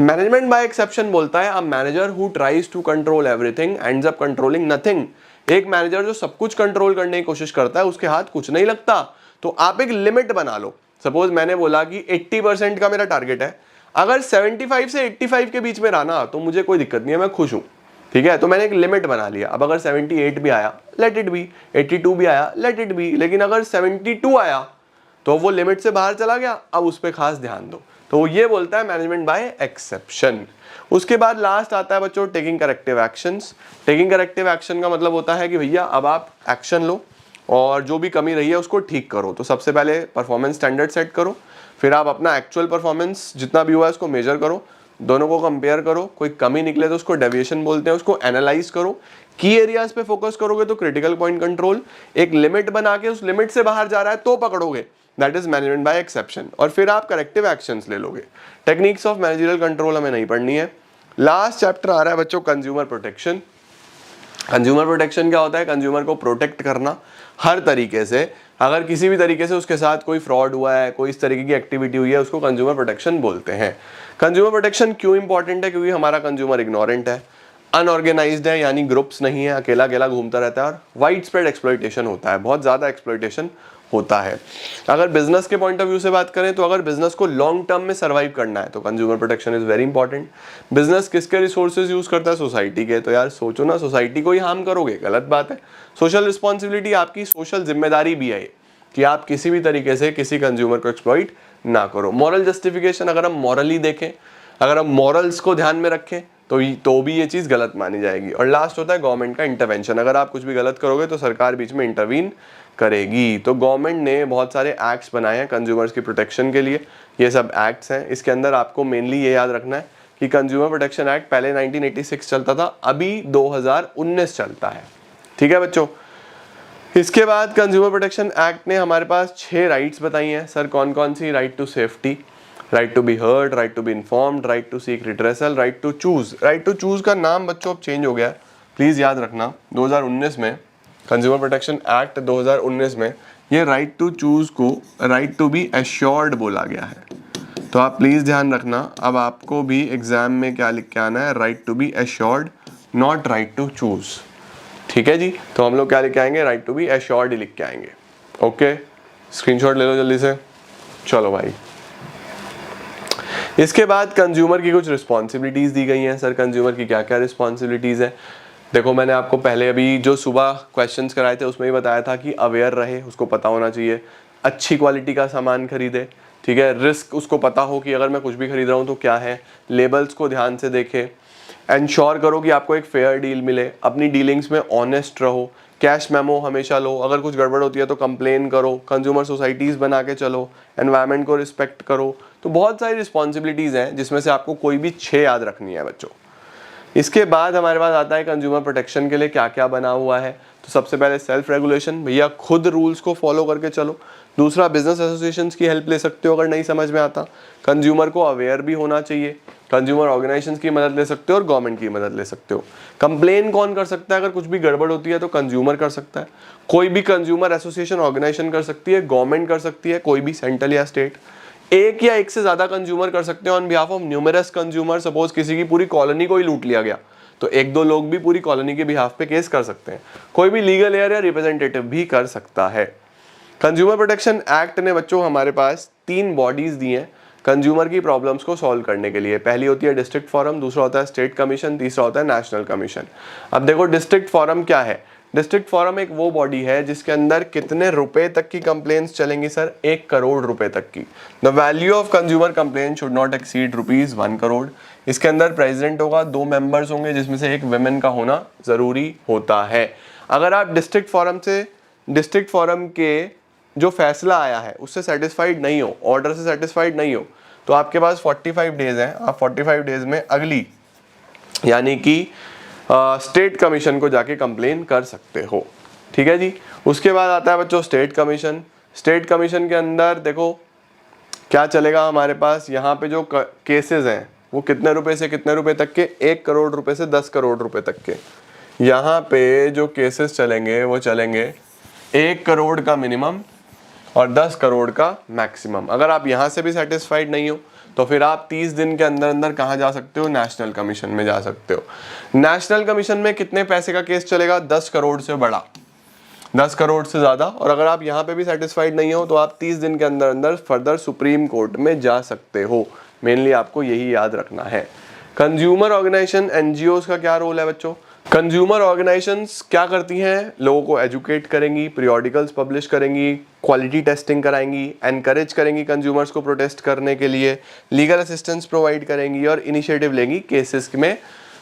Management by exception बोलता है a manager who tries to control everything ends up controlling nothing. एक मैनेजर जो सब कुछ कंट्रोल करने की कोशिश करता है, उसके हाथ कुछ नहीं लगता। तो आप एक लिमिट बना लो। सपोज मैंने बोला कि 80% का मेरा टारगेट है, अगर 75 से 85 के बीच में रहा ना, तो मुझे कोई दिक्कत नहीं है, मैं खुश हूं, ठीक है। तो मैंने एक लिमिट बना लिया। अब अगर 78 भी आया लेट इट बी, 82 भी आया लेट इट बी, लेकिन अगर 72 आया तो वो लिमिट से बाहर चला गया, अब उस पर खास ध्यान दो। तो ये बोलता है मैनेजमेंट बाय एक्सेप्शन। उसके बाद लास्ट आता है बच्चों taking corrective actions. Taking corrective action का मतलब होता है कि भैया अब आप एक्शन लो और जो भी कमी रही है उसको ठीक करो। तो सबसे पहले परफॉर्मेंस स्टैंडर्ड सेट करो, फिर आप अपना एक्चुअल परफॉर्मेंस जितना भी हुआ है उसको मेजर करो, दोनों को कंपेयर करो, कोई कमी निकले तो उसको डेविएशन बोलते हैं, उसको एनालाइज करो, की एरियाज पे फोकस करोगे तो क्रिटिकल पॉइंट कंट्रोल, एक लिमिट बना के उस लिमिट से बाहर जा रहा है तो पकड़ोगे, that is management by exception, और फिर आप करेक्टिव एक्शंस ले लोगे। टेक्निक्स ऑफ मैनेजरियल कंट्रोल हमें नहीं पढ़नी है। लास्ट चैप्टर आ रहा है बच्चों कंज्यूमर प्रोटेक्शन। कंज्यूमर प्रोटेक्शन क्या होता है? कंज्यूमर को प्रोटेक्ट करना हर तरीके से। अगर किसी भी तरीके से उसके साथ कोई फ्रॉड हुआ है, कोई इस तरीके की एक्टिविटी हुई है, उसको कंज्यूमर प्रोटेक्शन बोलते हैं। कंज्यूमर प्रोटेक्शन क्यों इंपॉर्टेंट है? क्योंकि हमारा कंज्यूमर इग्नोरेंट है, अनऑर्गेनाइज्ड है, यानी ग्रुप्स नहीं है, अकेला अकेला घूमता रहता है और वाइड स्प्रेड एक्सप्लॉइटेशन होता है, बहुत ज़्यादा एक्सप्लॉइटेशन होता है। अगर बिजनेस के पॉइंट ऑफ व्यू से बात करें तो अगर बिजनेस को लॉन्ग टर्म में सर्वाइव करना है तो consumer protection is very important. Business किसके रिसोर्सेज यूज करता है? सोसाइटी के। तो यार सोचो ना, सोसाइटी को ही हार्म करोगे, गलत बात है। सोशल रिस्पॉन्सिबिलिटी, आपकी सोशल जिम्मेदारी भी है कि आप किसी भी तरीके से किसी कंज्यूमर को एक्सप्लॉइट ना करो। मॉरल जस्टिफिकेशन, अगर हम मॉरली देखें, अगर हम मॉरल्स को ध्यान में रखें तो भी ये चीज़ गलत मानी जाएगी। और लास्ट होता है गवर्नमेंट का इंटरवेंशन। अगर आप कुछ भी गलत करोगे तो सरकार बीच में इंटरवीन करेगी। तो गवर्नमेंट ने बहुत सारे एक्ट्स बनाए हैं कंज्यूमर्स की प्रोटेक्शन के लिए। ये सब एक्ट्स हैं, इसके अंदर आपको मेनली ये याद रखना है कि कंज्यूमर प्रोटेक्शन एक्ट पहले 1986 चलता था, अभी 2019 चलता है। ठीक है बच्चों। इसके बाद कंज्यूमर प्रोटेक्शन एक्ट ने हमारे पास 6 राइट्स बताई हैं। सर कौन कौन सी? Right to safety, right to be heard, right to be informed, right to seek redressal, right to choose. Right to choose का नाम बच्चों अब चेंज हो गया, प्लीज याद रखना। 2019 में कंज्यूमर प्रोटेक्शन एक्ट 2019 में ये राइट टू चूज को राइट टू बी एश्योर्ड बोला गया है। तो आप प्लीज ध्यान रखना, अब आपको भी एग्जाम में क्या लिख के आना है? Right to be assured, not right to choose. ठीक है जी। तो हम लोग क्या लिख के आएंगे? राइट टू बी एश्योर्ड ही लिख के आएंगे। ओके, स्क्रीनशॉट ले लो जल्दी से। चलो भाई, इसके बाद कंज्यूमर की कुछ रिस्पॉन्सिबिलिटीज दी गई हैं। सर कंज्यूमर की क्या क्या रिस्पॉन्सिबिलिटीज है? देखो मैंने आपको पहले अभी जो सुबह क्वेश्चंस कराए थे उसमें ही बताया था कि अवेयर रहे, उसको पता होना चाहिए, अच्छी क्वालिटी का सामान खरीदे, ठीक है, रिस्क उसको पता हो कि अगर मैं कुछ भी खरीद रहा हूँ तो क्या है, लेबल्स को ध्यान से देखे, एंश्योर करो कि आपको एक फेयर डील मिले, अपनी डीलिंग्स में ऑनेस्ट रहो, कैश मेमो हमेशा लो, अगर कुछ गड़बड़ होती है तो कंप्लेन करो, कंज्यूमर सोसाइटीज़ बना के चलो, एनवायरनमेंट को रिस्पेक्ट करो। तो बहुत सारी रिस्पॉन्सिबिलिटीज़ हैं जिसमें से आपको कोई भी 6 याद रखनी है बच्चों। इसके बाद हमारे पास आता है कंज्यूमर प्रोटेक्शन के लिए क्या क्या बना हुआ है। तो सबसे पहले सेल्फ रेगुलेशन, भैया खुद रूल्स को फॉलो करके चलो। दूसरा, बिजनेस एसोसिएशंस की हेल्प ले सकते हो अगर नहीं समझ में आता। कंज्यूमर को अवेयर भी होना चाहिए, कंज्यूमर ऑर्गेनाइजेशंस की मदद ले सकते हो और गवर्नमेंट की मदद ले सकते हो। कंप्लेन कौन कर सकता है? अगर कुछ भी गड़बड़ होती है तो कंज्यूमर कर सकता है, कोई भी कंज्यूमर एसोसिएशन ऑर्गेनाइजेशन कर सकती है, गवर्नमेंट कर सकती है, कोई भी सेंट्रल या स्टेट, एक या एक से ज्यादा कंज्यूमर कर सकते हैं on behalf of numerous consumer. Suppose किसी की पूरी कॉलोनी को ही लूट लिया गया तो एक दो लोग भी पूरी कॉलोनी के बिहाफ पे केस कर सकते हैं, कोई भी लीगल एयर या रिप्रेजेंटेटिव भी कर सकता है। कंज्यूमर प्रोटेक्शन एक्ट ने बच्चों हमारे पास 3 बॉडीज दी हैं कंज्यूमर की प्रॉब्लम्स को सॉल्व करने के लिए। पहली होती है डिस्ट्रिक्ट फोरम, दूसरा होता है स्टेट कमीशन, तीसरा होता है नेशनल कमीशन। अब देखो डिस्ट्रिक्ट फोरम क्या है? डिस्ट्रिक्ट फोरम एक वो बॉडी है जिसके अंदर कितने रुपए तक की कंप्लेंट्स चलेंगी? सर 1 करोड़ रुपए तक की। The value of consumer complaint should not exceed ₹1 crore. इसके अंदर प्रेसिडेंट होगा, 2 मेंबर्स होंगे जिसमें से एक विमेन का होना जरूरी होता है। अगर आप डिस्ट्रिक्ट फोरम के जो फैसला आया है उससे सेटिस्फाइड नहीं हो, ऑर्डर से सेटिस्फाइड नहीं हो, तो आपके पास 45 डेज हैं। आप 45 डेज में अगली यानी कि स्टेट कमीशन को जाके कंप्लेन कर सकते हो। ठीक है जी। उसके बाद आता है बच्चों स्टेट कमीशन। स्टेट कमीशन के अंदर देखो क्या चलेगा हमारे पास, यहाँ पे जो केसेस हैं वो कितने रुपए से कितने रुपए तक के? 1 करोड़ रुपए से 10 करोड़ रुपए तक के। यहाँ पे जो केसेस चलेंगे वो चलेंगे 1 करोड़ का मिनिमम और 10 करोड़ का मैक्सिमम। अगर आप यहाँ से भी सेटिस्फाइड नहीं हो तो फिर आप 30 दिन के अंदर अंदर कहाँ जा सकते हो? नेशनल कमीशन में जा सकते हो। नेशनल कमीशन में कितने पैसे का केस चलेगा? 10 करोड़ से बड़ा, 10 करोड़ से ज़्यादा। और अगर आप यहाँ पे भी सेटिस्फाइड नहीं हो तो आप 30 दिन के अंदर अंदर फर्दर सुप्रीम कोर्ट में जा सकते हो। मेनली आपको यही याद रखना है। कंज्यूमर ऑर्गेनाइजेशन एनजीओज का क्या रोल है बच्चों? कंज्यूमर ऑर्गेनाइजेशंस क्या करती हैं? लोगों को एजुकेट करेंगी, पीरियोडिकल्स पब्लिश करेंगी, क्वालिटी टेस्टिंग कराएंगी, एनकरेज करेंगी कंज्यूमर्स को प्रोटेस्ट करने के लिए, लीगल असिस्टेंस प्रोवाइड करेंगी और इनिशिएटिव लेंगी केसेस में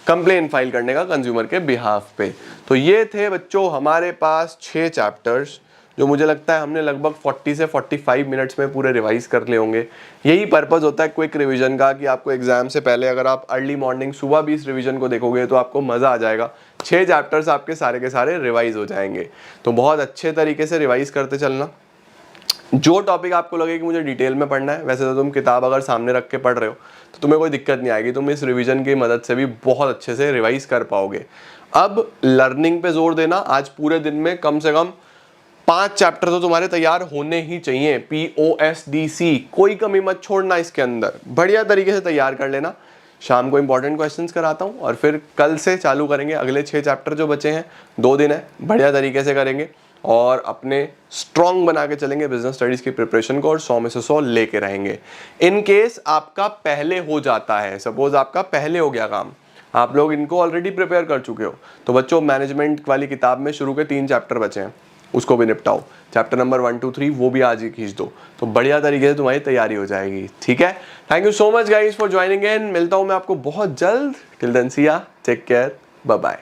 कंप्लेन फाइल करने का कंज्यूमर के बिहाफ पे। तो ये थे बच्चों हमारे पास 6 चैप्टर्स, जो मुझे लगता है हमने लगभग 40 से 45 मिनट्स में पूरे रिवाइज कर ले होंगे। यही पर्पस होता है क्विक रिवीजन का, कि आपको एग्जाम से पहले अगर आप अर्ली मॉर्निंग सुबह भी इस रिवीजन को देखोगे तो आपको मज़ा आ जाएगा। 6 चैप्टर्स आपके सारे के सारे रिवाइज हो जाएंगे। तो बहुत अच्छे तरीके से रिवाइज करते चलना। जो टॉपिक आपको लगे कि मुझे डिटेल में पढ़ना है, वैसे तो तुम किताब अगर सामने रख के पढ़ रहे हो तो तुम्हें कोई दिक्कत नहीं आएगी, तुम इस रिवीजन की मदद से भी बहुत अच्छे से रिवाइज कर पाओगे। अब लर्निंग पे जोर देना। आज पूरे दिन में कम से कम 5 चैप्टर तो तुम्हारे तैयार होने ही चाहिए। POSDC कोई कमी मत छोड़ना, इसके अंदर बढ़िया तरीके से तैयार कर लेना। शाम को इंपॉर्टेंट क्वेश्चंस कराता हूँ और फिर कल से चालू करेंगे अगले 6 चैप्टर जो बचे हैं। 2 दिन है, बढ़िया तरीके से करेंगे और अपने स्ट्रॉन्ग बना के चलेंगे बिजनेस स्टडीज की प्रिपरेशन को और 100 में से 100 लेके रहेंगे। इन केस आपका पहले हो जाता है, सपोज आपका पहले हो गया काम, आप लोग इनको ऑलरेडी प्रिपेयर कर चुके हो, तो बच्चों मैनेजमेंट वाली किताब में शुरू के 3 चैप्टर बचे हैं, उसको भी निपटाओ। चैप्टर नंबर 1, 2, 3 वो भी आज ही खींच दो, तो बढ़िया तरीके से तुम्हारी तैयारी हो जाएगी। ठीक है, thank you so much guys for joining in. मिलता हूं मैं आपको बहुत जल्द। टिल देन सी या, टेक केयर, बाय बाय।